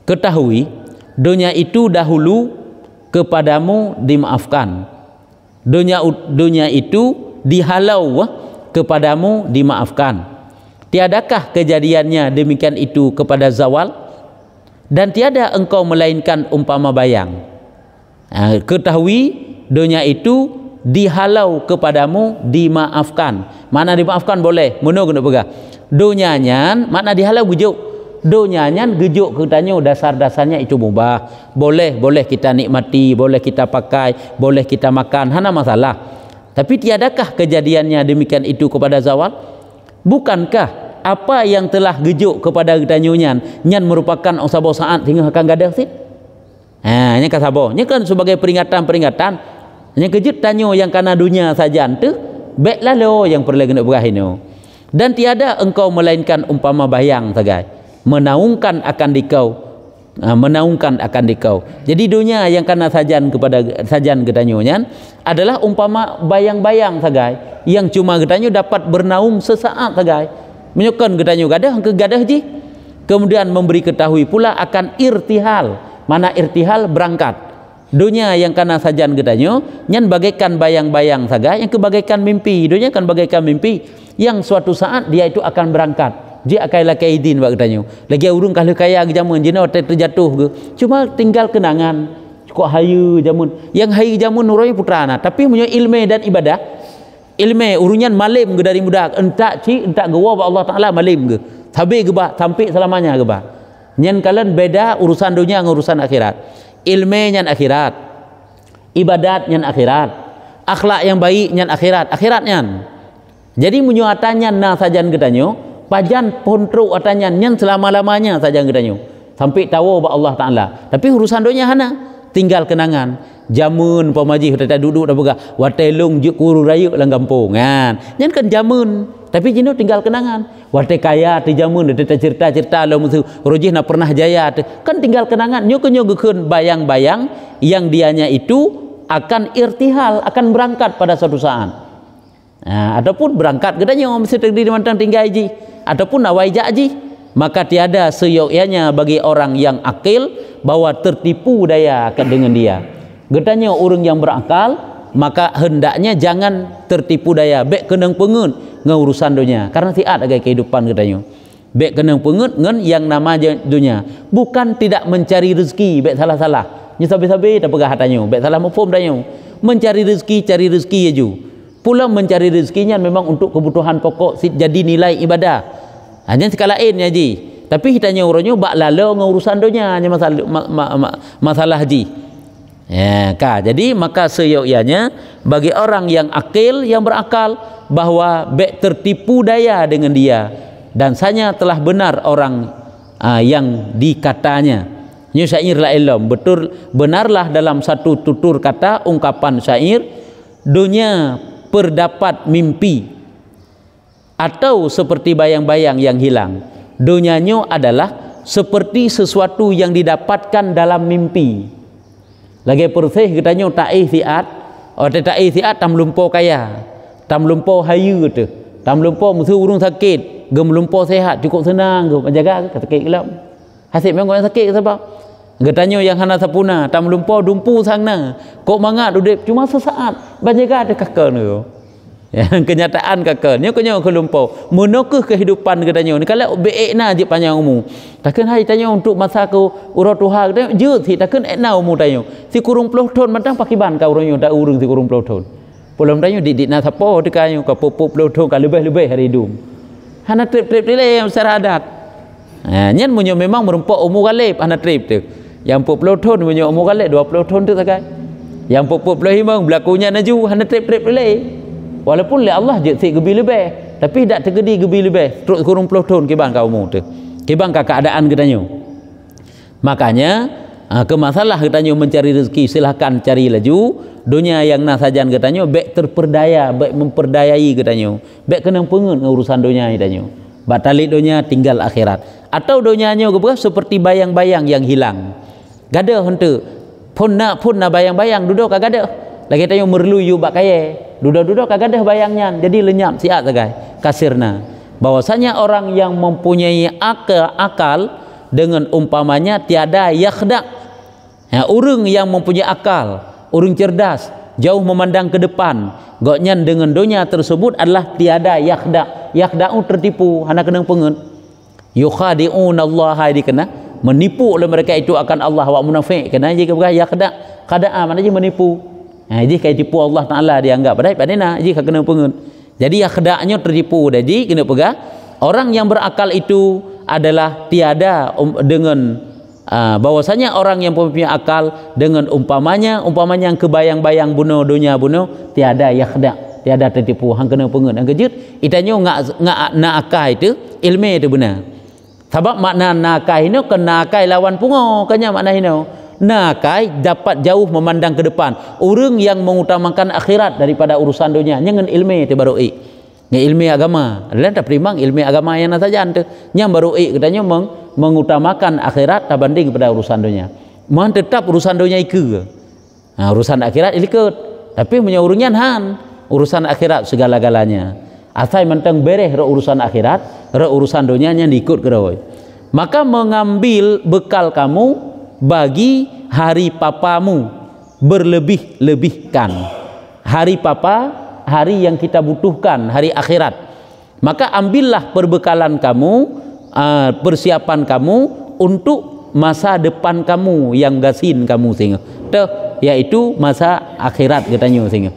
ketahui dunia itu dahulu kepadamu dimaafkan. Dunia itu dihalau kepadamu dimaafkan. Tiadakah kejadiannya demikian itu kepada zawal, dan tiada engkau melainkan umpama bayang. Ketahui dunia itu dihalau kepadamu dimaafkan. Mana dimaafkan boleh meno kena pegah dunianya, mana dihalau gejuk dunianya gejuk katanya dasar-dasarnya itu mubah, boleh kita nikmati, boleh kita pakai, boleh kita makan, hana masalah. Tapi tiadakah kejadiannya demikian itu kepada zawal? Bukankah apa yang telah gejuk kepada getanyonya nyan merupakan sabar saat hingga akan gadah sit? Nya kasabo, nya kan sebagai peringatan. Nya kejut tanyo yang kana dunia saja tu, baiklah lo yang perlu kena berahino. Dan tiada engkau melainkan umpama bayang sagai, menaungkan akan dikau. Jadi dunia yang kana sajan kepada sajan getanyonya adalah umpama bayang-bayang sagai yang cuma getanyo dapat bernaung sesaat sagai. Menyokon getanyo gadah ke gadah ji, kemudian memberi ketahui pula akan irtihal. Mana irtihal berangkat dunia yang kana sajan getanyo nyan bagaikan bayang-bayang saga yang kebagaikan mimpi. Dunia kan bagaikan mimpi yang suatu saat dia itu akan berangkat. Dia akan lakaidin bak getanyo lagi urung kalau kaya jamun jina terjatuh ke, cuma tinggal kenangan kok hayu jamun yang hayu jamun nuroi putrana. Tapi punya ilmu dan ibadah, ilmu urunyan malim ke dari muda entak gewa Allah Taala malim ke tabe ke ba sampai selamanya ke ba. Nyan kalian beda urusan dunia dengan urusan akhirat. Ilmu nyan akhirat, ibadat nyan akhirat, akhlak yang baik nyan akhirat nyan. Jadi munyo atanya na sajan getanyo, pajan pontro atanya nyan selama-lamanya sajan getanyo. Sampai tahu ba Allah Taala. Tapi urusan dunia hana tinggal kenangan. Jamun pamaji kita duduk dah pegah watelung juk kuru rayu lang kampung kan. Nyan kan jamun, tapi jino tinggal kenangan. Wate kaya ti jamun dia cerita-cerita lo musuh rojih na pernah jaya kan tinggal kenangan. Nyo keun bayang-bayang yang dianya itu akan irtihal, akan berangkat pada suatu saat. Nah, ataupun berangkat gedanya mesti terdiri mantang tinggal ji ataupun awai ji, maka tiada seyogyanya bagi orang yang akil bahwa tertipu daya dengan dia. Gedanya orang yang berakal, maka hendaknya jangan tertipu daya bek kenang pengen ngeurusan dunia, karena tiada agak kehidupan gedanya. Bek kenang pengen ngen yang nama dunia, bukan tidak mencari rezeki bek salah-salah. Nya sabi-sabi tak pegah hatanyo, bek salah mafhum danyo. Mencari rezeki, cari rezeki aja. Pula mencari rezekinya memang untuk kebutuhan pokok jadi nilai ibadah. Hanya sekala lain ya ji. Tapi hitanya orangnya bak lalu ngurusan dunia hanya masalah haji. Ya, jadi maka seyogyanya bagi orang yang akil, yang berakal bahwa bek tertipu daya dengan dia dan sanya telah benar orang yang dikatanya. Ini syair la ilm, betul benarlah dalam satu tutur kata ungkapan syair, dunia perdapat mimpi atau seperti bayang-bayang yang hilang. Dunianya adalah seperti sesuatu yang didapatkan dalam mimpi. Lagi persih katanya ta'i siat, ta'i siat tam lumpo kaya, tam lumpo hayu tu, tam lumpo musuh urung sakit, gem lumpo sehat cukup senang tu menjaga sakit kelam. Hasib memang sakit sebab katanya yang hana sapuna, tam lumpo dumpu sangna, kok mangat udip cuma sesaat, menjaga ada kakak tu. Yang kenyataan kakak ni kenya ke lumpau menokeh kehidupan katanya ni kalau beek na je panjang umur takkan hai tanya untuk masa ku urut tuha katanya je si takkan ekna umur tanya si kurung puluh tahun matang pakiban ka urang dak urung si kurung puluh tahun pulang tanya didik na sapo dekanyo ka pupuk puluh tahun ka lebih-lebih hari hidup hana trip-trip dileh secara adat nyen munyo memang merumpok umur galip hana trip tu yang 40 tahun munyo umur galip 20 tahun tu sakai yang 45 berlakunya naju hana trip-trip dileh. Walaupun oleh Allah je sik gebi lebih, tapi tak tergedi gebi lebih. Terus kurung puluh tahun kiban ka umur tu. Kiban ka keadaan katanya. Makanya ke masalah katanya mencari rezeki silakan cari laju. Dunia yang nah sajan katanya baik terperdaya, baik memperdayai katanya. Baik kena pengen urusan dunia katanya. Batalik dunia tinggal akhirat. Atau dunianya seperti bayang-bayang yang hilang. Gada hente pun nak bayang-bayang duduk ka gada. Lagi tanya merlu yu bak kaya. Duduk-duduk kagak ada bayangnya, jadi lenyap siat sagai kasirna. Bahwasanya orang yang mempunyai akal dengan umpamanya tiada yakhda. Ya, orang yang mempunyai akal, orang cerdas, jauh memandang ke depan, goknyan dengan dunia tersebut adalah tiada yakhda. Yakhda'u tertipu, hana kena pengen. Yukhadi'un Allah dikena menipu oleh mereka itu akan Allah wa munafik. Kena jika berkah yakhda, khada'a mana je menipu. Jadi kayak tipu Allah Taala dianggap pada nak jadi kena pengen. Jadi yakhda'nya tertipu. Jadi kena pegah orang yang berakal itu adalah tiada dengan bahwasanya orang yang punya akal dengan umpamanya yang kebayang-bayang bunuh dunia bunuh tiada yakhda', tiada tertipu, hang kena pengen. Hang kejut itanya ngak nakah itu ilmu itu benar. Sebab makna nakah ini kena akai lawan pungo kanya makna ini. Nakai dapat jauh memandang ke depan. Orang yang mengutamakan akhirat daripada urusan dunia dengan ilmu itu baru dengan ilmu agama. Adalah tak primang ilmu agama yang saja ante. Yang baru katanya mengutamakan akhirat berbanding pada urusan dunia. Man tetap urusan dunia ikut. Nah, urusan akhirat ikut. Tapi punya urungan urusan akhirat segala-galanya. Asal mentang bereh urusan akhirat, urusan dunia yang diikut keroi. Maka mengambil bekal kamu bagi hari papamu berlebih-lebihkan. Hari papa, hari yang kita butuhkan, hari akhirat. Maka ambillah perbekalan kamu, persiapan kamu untuk masa depan kamu yang gasin kamu sehingga. Yaitu masa akhirat katanya sehingga.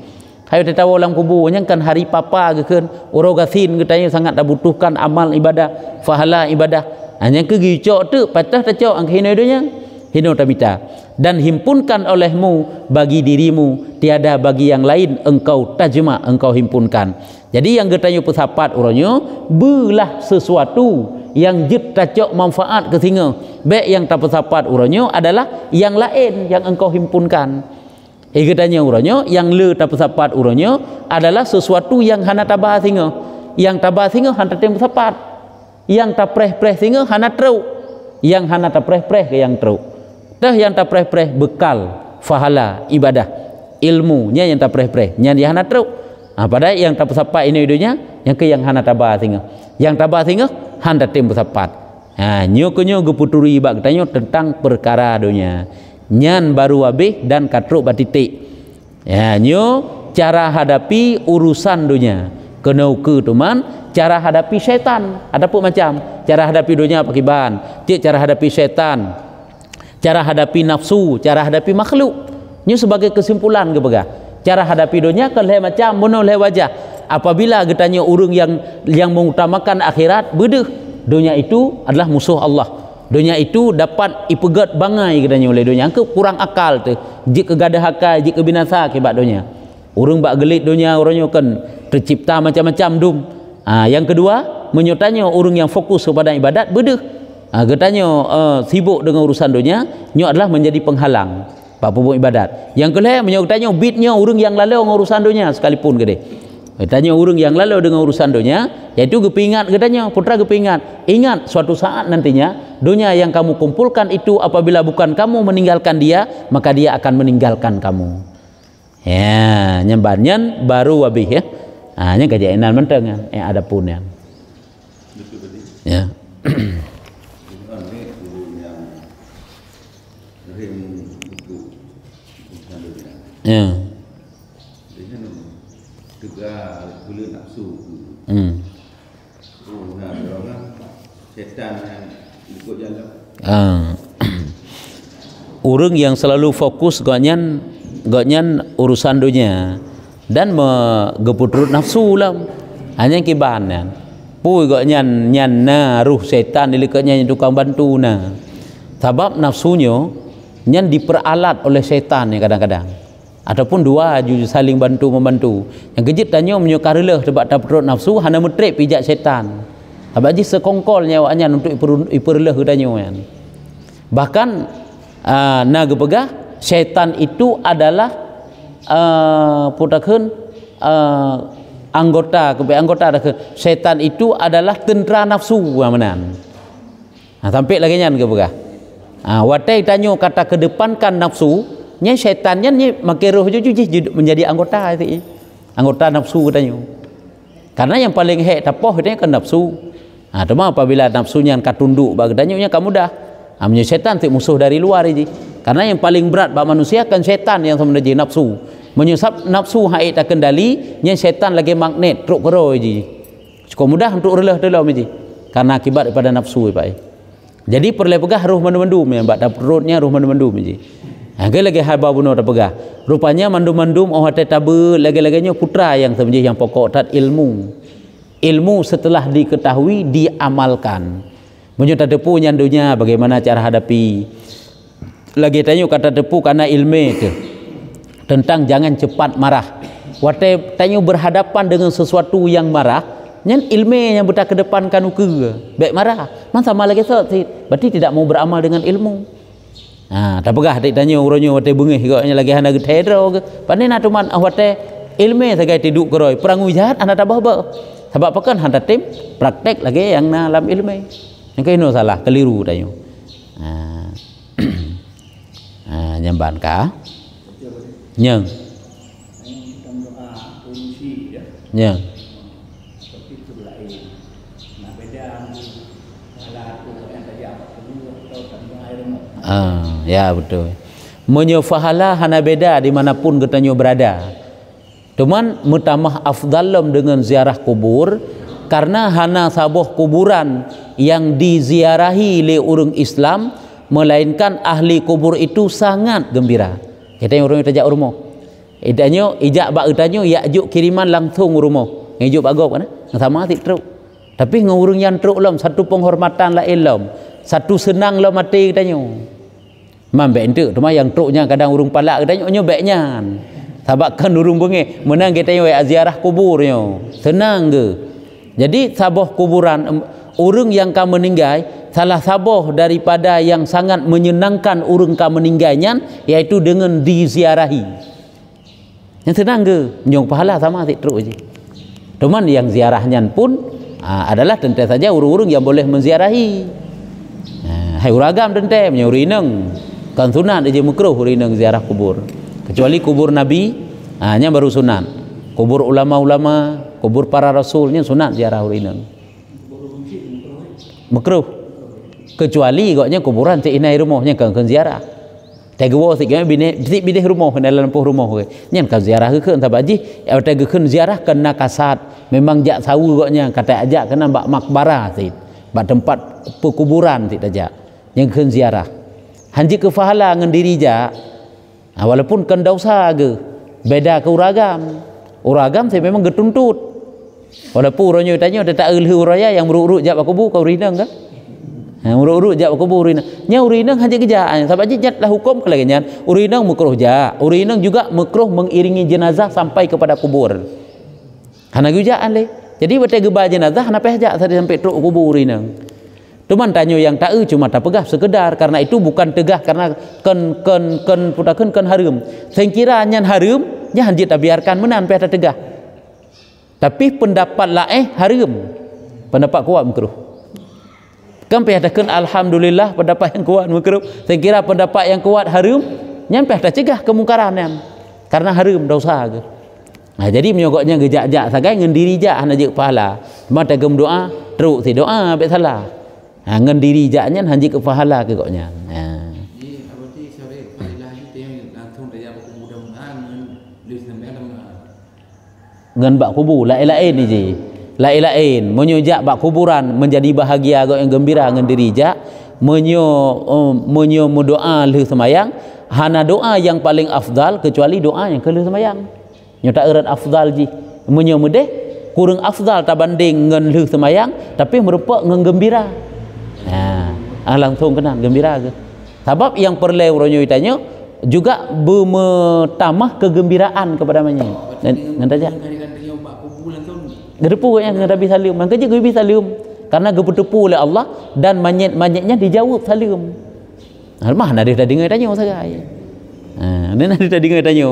Hayo tahu orang kubur kan hari papa kan orang gasin katanya sangat butuhkan amal ibadah, pahala ibadah. Hanya ke gicok tu patah tak cok angk hina dunia. Hino tabita. dan himpunkan olehmu bagi dirimu, tiada bagi yang lain engkau tajma', engkau himpunkan. Jadi yang getanya pesapat uronyo belah sesuatu yang jet tacok manfaat ke singa. Baik yang tak pesapat uronyo adalah yang lain yang engkau himpunkan. Getanya uronyo yang le tak pesapat uronyo adalah sesuatu yang hana tabah singa. Yang tabah singa hana tem pesapat. Yang tak preh-preh singa hana truk. Yang hana tak preh-preh ke yang truk. Dah yang tak preh-preh bekal, fahala, ibadah, ilmunya yang tak preh-preh, yang dia hana truk. Pada yang tak bersapat ini dunia, yang ke yang hana tabah singa. Yang tabah singa handa tem bersapat. Nyo geputuri bak tanya tentang perkara dunia. Nyan baru habis dan katruk batitik. Nyo cara hadapi urusan dunia. Kena ukur teman, cara hadapi syaitan. Ada pun macam cara hadapi dunia pakai bahan. Cara hadapi syaitan, cara hadapi nafsu, cara hadapi makhluk. Ini sebagai kesimpulan ke pegah. Cara hadapi dunia kan leh macam mono leh wajah. Apabila getanya orang yang mengutamakan akhirat, bedeh dunia itu adalah musuh Allah. Dunia itu dapat ipegat bangai getanya oleh dunia. Angka kurang akal tu. Jika gadah akal, jika binasa akibat dunia. Orang bak gelit dunia, orangnya kan tercipta macam-macam dum. Yang kedua, menyertanya orang yang fokus kepada ibadat bedeh. Getanya sibuk dengan urusan dunia, nyo adalah menjadi penghalang bab ibadat. Yang kedua, menyertanya bitnya orang yang lalu dengan urusan dunia sekalipun gede. Getanya orang yang lalu dengan urusan dunia, yaitu kepingat getanya, putra kepingat. Ingat suatu saat nantinya dunia yang kamu kumpulkan itu apabila bukan kamu meninggalkan dia, maka dia akan meninggalkan kamu. Ya, nyambanyan baru habis ya. Nya kejadian menteng ada pun ya. Ya. Ya. Orang yang selalu fokus gonyan urusan dunia dan mengeputrut nafsu lah. Hanya kiban kan. Pui gonyan nyan ruh setan dilikatnya yang tukang bantu na. Sebab nafsunya nyan diperalat oleh setan ya kadang-kadang. Ataupun dua saling bantu membantu. Yang kejut tanya menyukarlah sebab tak perut nafsu hana metrip pijak setan. Sebab ji sekongkol nyawanya untuk iperlah tanya kan. Bahkan naga pegah setan itu adalah putakeun anggota setan itu adalah tentera nafsu amanan. Sampai lagi nyan ke pegah. Watai tanya kata kedepankan nafsu, nya syaitannya ni makai roh menjadi anggota itu. Anggota nafsu katanya. Karena yang paling hek tapoh itu kan nafsu. Cuma apabila nafsunya katunduk bagdanya kamu dah. Amnya syaitan tu musuh dari luar ini. Karena yang paling berat bak manusia kan syaitan yang sebenarnya nafsu. Menyusap nafsu haid tak kendali, nya syaitan lagi magnet truk kero ini. Cukup mudah untuk relah dalam ini. Karena akibat daripada nafsu Pak. Jadi perlu pegah roh mandum-mandum yang bak perutnya roh mandum-mandum ini. Lagi haba bunuh tak pegah. Rupanya mandum-mandum hati tabe lagi-laginya putra yang sebenarnya yang pokok tat ilmu. Ilmu setelah diketahui diamalkan. Menyuta depu nyandunya bagaimana cara hadapi. Lagi tanya kata depu karena ilmu itu tentang jangan cepat marah. Wate tanya berhadapan dengan sesuatu yang marah, nyan ilmu yang buta kedepankan uke. Baik marah, man sama lagi berarti tidak mau beramal dengan ilmu. Tak pegah tak tanya orangnya wate bengih koknya lagi hana getedro ke. Pandai nak tuman wate ilmu sagai tiduk keroi perang jahat anda tak bah. Sebab apa kan handa tim praktek lagi yang dalam ilmu. Yang kena salah keliru tanya. Nyamban kah? Nyeng. Nyeng. Ya betul. Menyofahala hana beda dimanapun getanyo berada. Cuman mutamah afdalam dengan ziarah kubur karena hana sabuh kuburan yang diziarahi oleh orang Islam melainkan ahli kubur itu sangat gembira. Kita yang orang tajak rumah. Idanya ijak bak utanyo yakjuk kiriman langsung rumah. Ngejuk bagop kan? Sama tik truk. Tapi ngurung yang truk lam satu penghormatan la ilm. Satu senang la mati katanya. Mambek entuk cuma yang truknya kadang urung palak kadang beknya. Sababkan urung bengih menang kita ziarah kuburnya. Tenang ke. Jadi sabah kuburan urang yang ka meninggal salah sabah daripada yang sangat menyenangkan urang ka meninggalnya iaitu dengan diziarahi. Yang tenang ke, menyong pahala sama tik teruk je. Cuman yang ziarahnya pun adalah tentu saja urang-urang yang boleh menziarahi. Hai uragam tentu menyurineng kan sunat aja makruh urineng ziarah kubur. Kecuali kubur Nabi, hanya baru sunat. Kubur ulama-ulama, kubur para rasulnya sunat ziarah urineng. Makruh. Kecuali gaknya kuburan ti inai rumahnya kan ziarah. Tegawo sik bideh rumah dalam lampu rumah ke. Nyen kan ziarah ke entah baji, tegakeun ziarah kena kasat. Memang jak sawu gaknya kata ajak kena bak makbarah sit. Bak tempat pekuburan sit ajak. Yang keun ziarah. Hanji ke fahala ngendiri jak. Walaupun kan dosa ke beda ke uragam. Uragam saya memang getuntut. Walaupun urangnya tanya tak elih uraya yang urut-urut jak kubur kau rinang kan? Urut-urut jak kubur rinang. Nya urinang hanya kejaan. Sebab jatlah hukum kelaganya. Urinang makruh jak. Urinang juga makruh mengiringi jenazah sampai kepada kubur. Karena gejaan le. Jadi betul gebah jenazah kenapa jak tadi sampai truk kubur urinang. Cuman tanya yang tak cuma tak pegah sekedar karena itu bukan tegah karena kan harum. Saya kira hanya harum, nya hanjit biarkan menan pada tegah. Tapi pendapat lain harum. Pendapat kuat makruh. Kan pihadakan alhamdulillah pendapat yang kuat makruh. Saya kira pendapat yang kuat harum, nyampe dah cegah kemungkaran yang karena harum dosa ke. Nah, jadi menyogoknya gejak-jak sagai ngendiri jak hana je pahala. Mata gem doa, teruk si doa bet salah. Ngan diri jaknya hanji ke pahala ke koknya. Jadi berarti sore padilah itu yang langsung dia mudah-mudahan ngan bak kubur lain-lain ni je. Lain-lain menyojak bak kuburan menjadi bahagia gok yang gembira ngan diri jak menyo doa leh semayang hana doa yang paling afdal kecuali doa yang keleh semayang. Nyo tak erat afdal ji. Menyo medeh kurang afdal tak banding ngan leh semayang tapi merupa ngan gembira. Langsung kena gembira ke. Sebab yang perlu orang tanya juga bertamah kegembiraan kepada manya. Ngan saja. Gedepu yang Nabi salim. Man kerja gebi salim karena gepetepu oleh Allah dan manyet-manyetnya dijawab salim. Mah nadi tadi dengar tanya sagai. Nadi tadi dengar tanya.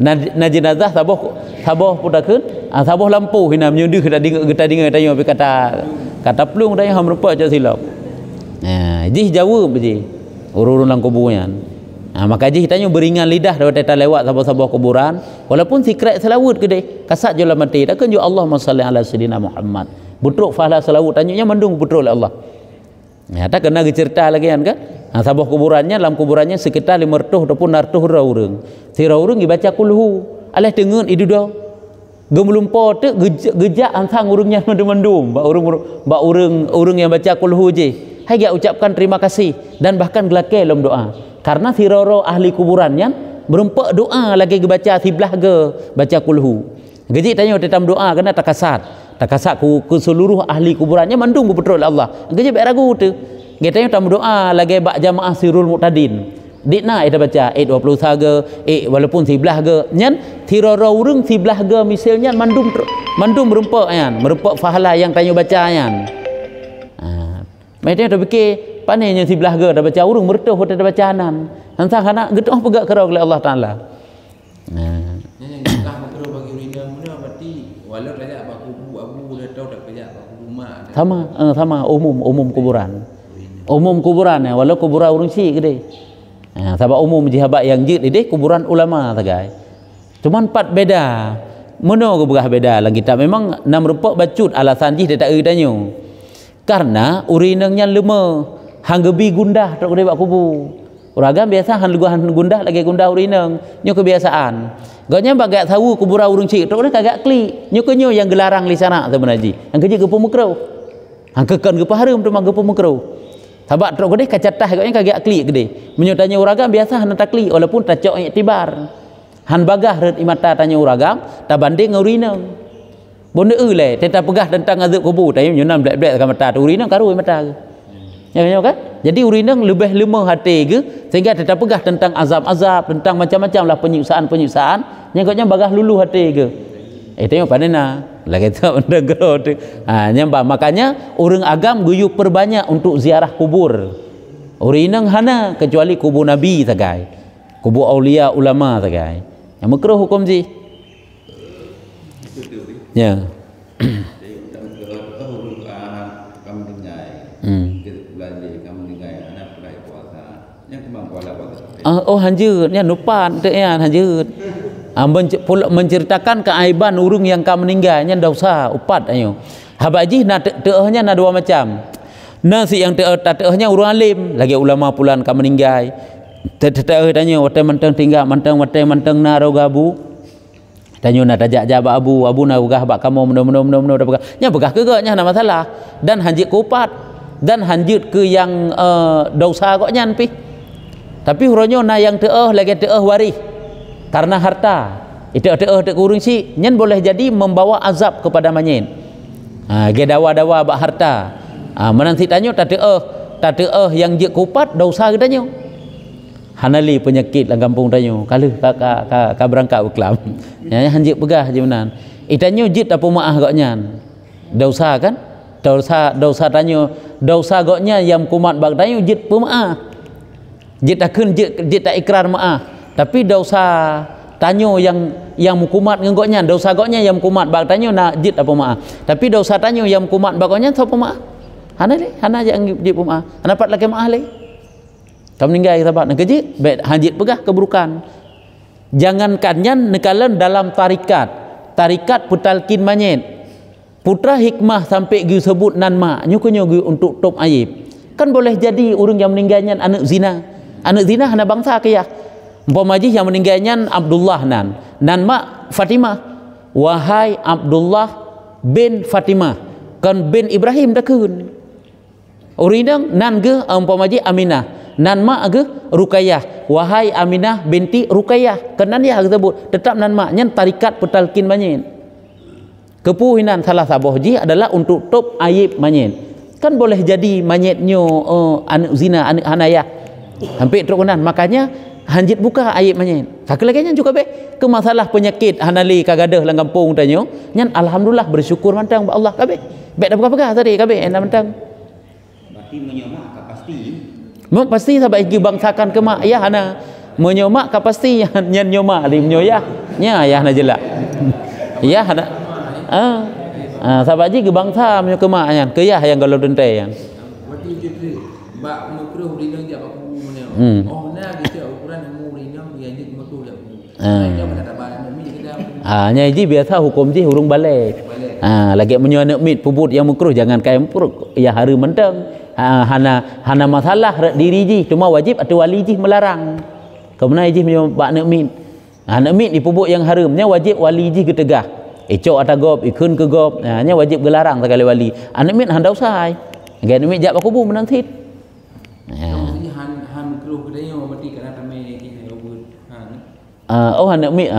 Na jenazah sabah putakeun, sabah lampu hina menyuduh kita dengar tanya tapi kata pelung dah yang merupa je silap. Jih jawab je urun dalam kuburnya. Maka jih tanya beringan lidah daripada tak lewat sabah-sabah kuburan walaupun sikret selawat ke deh kasat je lah mati takkan ju Allahumma salli ala sayyidina Muhammad butruk fahala selawat tanyanya mendung butruk oleh Allah. Tak kena cerita lagi kan. Sabah kuburannya dalam kuburannya sekitar 500 ataupun 600 orang. Si orang dibaca kulhu alih dengan itu dah gemulumpo tu gejak antang urungnya mendum-mendum bak urung yang baca kulhu je hai dia ucapkan terima kasih dan bahkan gelake dalam doa karena si roro ahli kuburannya berempak doa lagi baca siblah ke baca kulhu gejik tanya dalam doa kena takasat ke seluruh ahli kuburannya mandung betul Allah gejik baik ragu tu dia tanya dalam doa lagi bak jamaah sirul muqtadin dikna kita baca 20 saga walaupun siblah ke nyan tirara urang siblah ke misalnya mandum merempak kan merempak fahala yang tanya baca kan macam tu fikir panenya siblah ke dah baca urang mertuh dah bacanan hantang anak getuh pegak kerau oleh Allah Taala yang nikah makruh bagi urina mana berarti walau raja abu dah tahu tak kerja rumah sama umum kuburan ya walau kuburan urang si gede. Sebab umum jihabat yang jid ini kuburan ulama tagai. Cuman empat beda. Mana ke berah beda lagi tak memang nam rupak bacut alasan jih dia tak tanya. Karena urinangnya lemah, hang gebi gundah tok dia bak kubu. Uragam biasa hang luguhan gundah lagi gundah urinang. Nyo kebiasaan. Gaknya bagai tahu kuburan urang cik tok dia kagak klik. Nyo yang gelarang li sana sebenarnya. Hang kerja gepu mukrau. Hang kekan gepu harum tu mah gepu mukrau. Sebab truk gede kacatah gaknya kagak klik gede. Menyutanya uragam biasa han tak klik walaupun tak cok iktibar. Han bagah red imata tanya uragam tak banding urinang. Bonde le tetap pegah tentang azab kubur tapi nyunam blek-blek ka mata urinang karu mata. Ya kan? Jadi urinang lebih lemah hati ke sehingga tidak pegah tentang azab-azab, tentang macam-macam lah penyiksaan-penyiksaan, nyangkutnya bagah lulu hati ke. Tengok panena. Lagi tu benda gero tu. Nyambah makanya orang agam guyu perbanyak untuk ziarah kubur. Urinang hana kecuali kubur nabi sagai. Kubur aulia ulama sagai. Yang makruh hukum sih. Ya. Oh hanjut ya nupan tu ya hanjut. Menceritakan keaiban urung yang kamu meninggalnya dosa upat ayo. Habaji na teahnya na dua macam. Na si yang teahnya urang alim lagi ulama pulan kamu meninggal. Teah tanya wate manteng tinggal manteng na rogabu. Tanya na tajak jaba abu na ugah bak kamu meno dah nya begah ke nya na masalah dan hanjit ke upat dan hanjut ke yang dosa kok nyan pi. Tapi huronyo na yang teah lagi teah waris karena harta. Itu teah te kurung si nyen boleh jadi membawa azab kepada manyen. Ge dawa-dawa bak harta. Menanti tanyo ta teah yang je kupat dosa ke tanyo. Hanali penyakit dalam kampung tanyo. Kalau ka berangkat uklam. Ya hanjit pegah je menan. Itanyo jit apa maah gak nyan. Dosa kan? Dosa tanyo, dosa goknya yang kumat bak tanyo jit pemaah. Jit tak ikrar maah. Tapi dosa tanyo yang mukumat ngengoknya, dosa goknya yang kumat bak tanyo nak jit apa maah. Tapi dosa tanyo yang kumat bak goknya apa maah. Hana je jit maah. Hana pat lagi maah le. Kamu meninggal sahabat nak kejit, baik hajit pegah keburukan. Jangankannya nekalan dalam tarikat putalkin manyet. Putra hikmah sampai gi sebut nan mak nyukunyo gi untuk top aib. Kan boleh jadi orang yang meninggalnya anak zina. Anak zina hana bangsa kaya. Umpamanya yang meninggalnya Abdullah nan mak Fatimah. Wahai Abdullah bin Fatimah, kan bin Ibrahim dah kun. Urinang nan ge umpamanya Aminah, nan mak ge Ruqayyah. Wahai Aminah binti Ruqayyah, kan nan ya sebut tetap nan mak nyen tarikat petalkin manyen. Kepuhinan salah sabah ji adalah untuk top aib manyen. Kan boleh jadi manyetnyo anak zina, anak hanayah. Hampir terukunan. Makanya hanjit buka aib manyen. Kakelaginya juga ke masalah penyakit hanali kagadah dalam kampung tanyo. Nyan alhamdulillah bersyukur mantang ba Allah kabeh. Bek dah buka tadi kabeh enak mantang. Berarti menyomak ka pasti. Mak pasti sampai igi bangsakan ke mak ya hana. Menyomak ka pasti nyan nyomak di menyoyah. Nya ya hana jelak. Ya hana. Sahabat ji ke bangsa menyo ke mak yan. Ke ya yang kalau dentai yan. Berarti jadi bak makruh dinang jak bak oh nah gitu ukuran yang murinam yang ini makruh jak. Jangan kata bahan mi kita. Nya ji biasa hukum ji hurung balik. Lagi menyo anak mit puput yang makruh jangan kaya makruh ya hari mentang. Hana masalah diri ji cuma wajib atau wali ji melarang. Kemudian ji menyo bak anak mit. Anak mit di puput yang haramnya wajib wali ji ketegah. Ecok atagop ikun ke gop nya wajib gelarang sekali wali. Anak mit handau sai. Anak mit jak bakubu menantit. Han makruh kedai yang berarti kena tamai ini ubud. Anak mit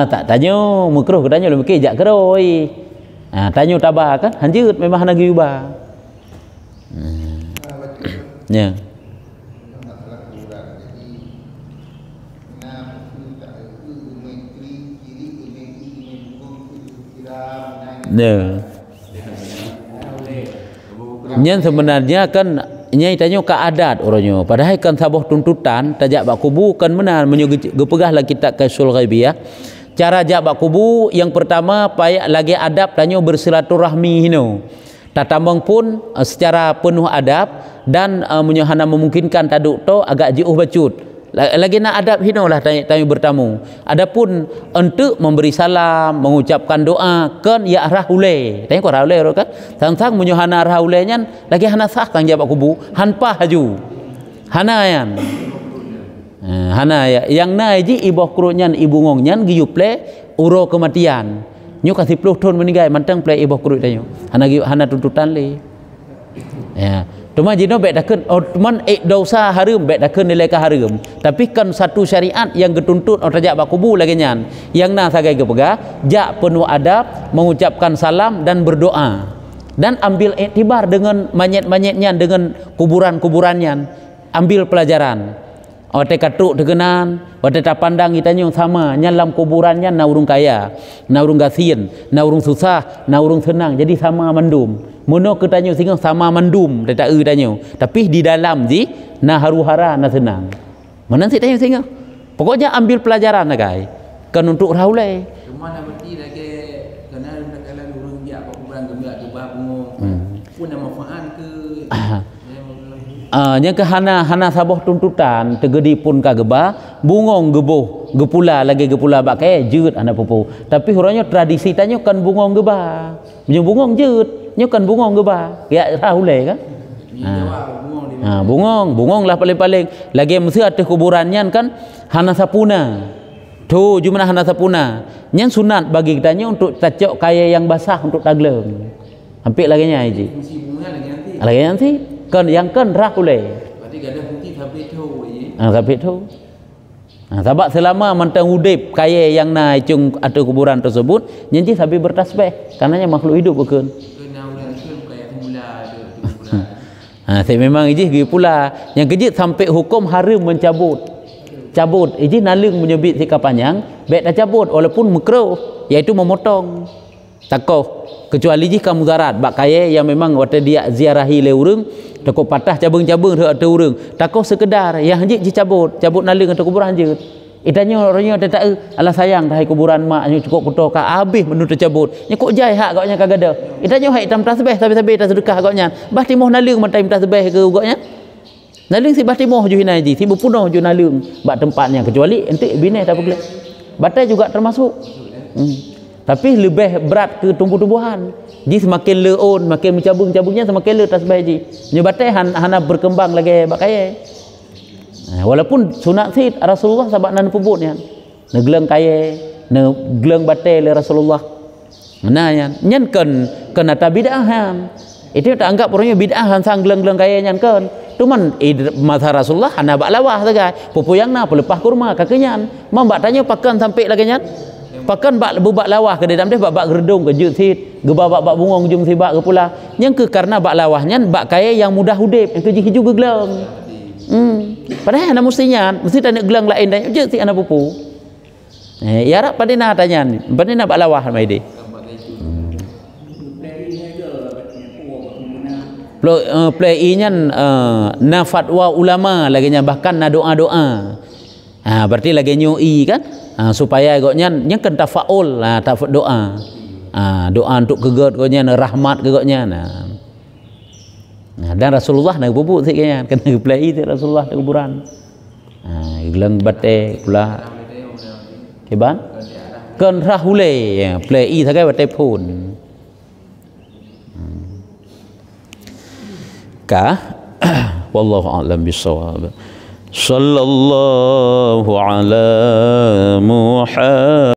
tak tanya makruh kedanya lebih jak keroi. Tanya tabah kan hanjut memang hana giubah. Ya. Nah. Nyen sebenarnya kan nyai tanya ke adat orangnya. Padahal kan sabah tuntutan tajak bak kubu kan benar gepegahlah kita ke Sulghaibiyah. Cara jak bak kubu yang pertama payah lagi adab tanya bersilaturahmi hino. Tatambang pun secara penuh adab dan menyohana memungkinkan taduk to agak jauh bacut. Lagi nak adab hino lah tanya bertamu. Adapun untuk memberi salam, mengucapkan doa kan ya rahule. Tanya ko rahule kan? Tang menyohana rahulenya lagi hana sah tang jabak kubu, hanpa haju. Hana yan. Hana ya yang naiji ibu kurunyan ibu ngongnyan giyuple uro kematian. Nyu kasih 10 tahun meninggal mantang play ibu kurut tanyo. Hana tuntutan le. Ya. Cuma jino baik dakun teman dosa haram baik dakun nilai ka haram. Tapi kan satu syariat yang getuntut orang tajak bakubu lagi nyan. Yang na sagai ke pegah jak penuh adab mengucapkan salam dan berdoa. dan ambil iktibar dengan mayat-mayatnya, dengan kuburan-kuburannya, ambil pelajaran. Wate katuk terkenan, wate tak pandang itanya sama, nyalam kuburannya na urung kaya, na urung gasin, na urung susah, na urung senang, jadi sama mandum. Mono ketanya singa sama mandum, tak tanya. Tapi di dalam di na haru-hara na senang. Mana sih tanya singa? Pokoknya ambil pelajaran kai. Kan untuk raulai. Cuma nak berarti lagi kerana nak kala urang dia apa kuburan gembak gebah bungo. Pun nama faan ke yang ke hana sabah tuntutan tegedi pun kageba bungong geboh gepula lagi gepula bakai jeut anda pupu tapi huranya tradisi tanya kan bungong geba punya bungong jeut nya kan bungong geba ya rahule kan bungong lah paling-paling lagi mesti ada kuburannya kan hana sapuna tu jumlah hana sapuna yang sunat bagi kitanya untuk tacok kaya yang basah untuk taglem hampir lagi nyaiji lagi nanti kan yang kan rahule berarti ada fungsi sabit tu sabit tu sebab selama mantang udip kaya yang naik cung atau kuburan tersebut nyanyi sabit bertasbih karenanya makhluk hidup bukan saya memang ijih gi pula yang kejit sampai hukum haram mencabut ijih nalung menyebit sikap panjang baik dah cabut walaupun makruh iaitu memotong takoh kecuali jika mudarat bak kaya yang memang waktu dia ziarahi le urang takut patah cabang-cabang ada urang takut sekedar yang hajik cabut naling atau kuburan je itanya orangnya tak alah sayang dah kuburan mak cukup putus ka habis menu tercabut nya kok jai hak gaknya kagada itanya hak hitam tasbih tapi tak sedekah gaknya bah timoh naling mentai tasbih ke gaknya naling si bah timoh ju hinaji si bupunoh ju naling bak tempatnya kecuali entik bineh tak boleh batai juga termasuk tapi lebih berat ke tumbuh-tumbuhan. Jadi semakin leon, makin mencabung-cabungnya semakin le tasbih ji. Nyebatai hana berkembang lagi bakaya. Walaupun sunat sid Rasulullah sahabat nan pebutnya. Negeleng kaya, negeleng batai le Rasulullah. Nah yan, nyen kan ata bid'ahan. Itu tak anggap orangnya bid'ahan sang geleng-geleng kaya nyen kan. Cuman masa Rasulullah hana bak lawah saja. Pupuyang na pelepah kurma kakenyan. Mam bak tanya pakan sampai lagi nyen. Pakan bak bubak lawah ke dalam dia bak gerdung ke jutsit gebak bak bungong jum sibak ke pula yang ke karena bak lawahnya bak kaya yang mudah hudip yang keji hiju gelang padahal ana mesti tak nak gelang lain dan jutsit ana pupu ya rak padina tanya padina bak lawah mai de play nya na fatwa ulama lagi nya bahkan na doa-doa berarti lagi nyoi kan supaya goknya yang kan tafaul tafad doa doa untuk kegot goknya rahmat ke goknya dan Rasulullah nak bubuk siknya kena play itu Rasulullah di kuburan geleng bate pula keban kan rahule play sagai bate pun wallahu a'lam bissawab. Sallallahu ala Muhammad.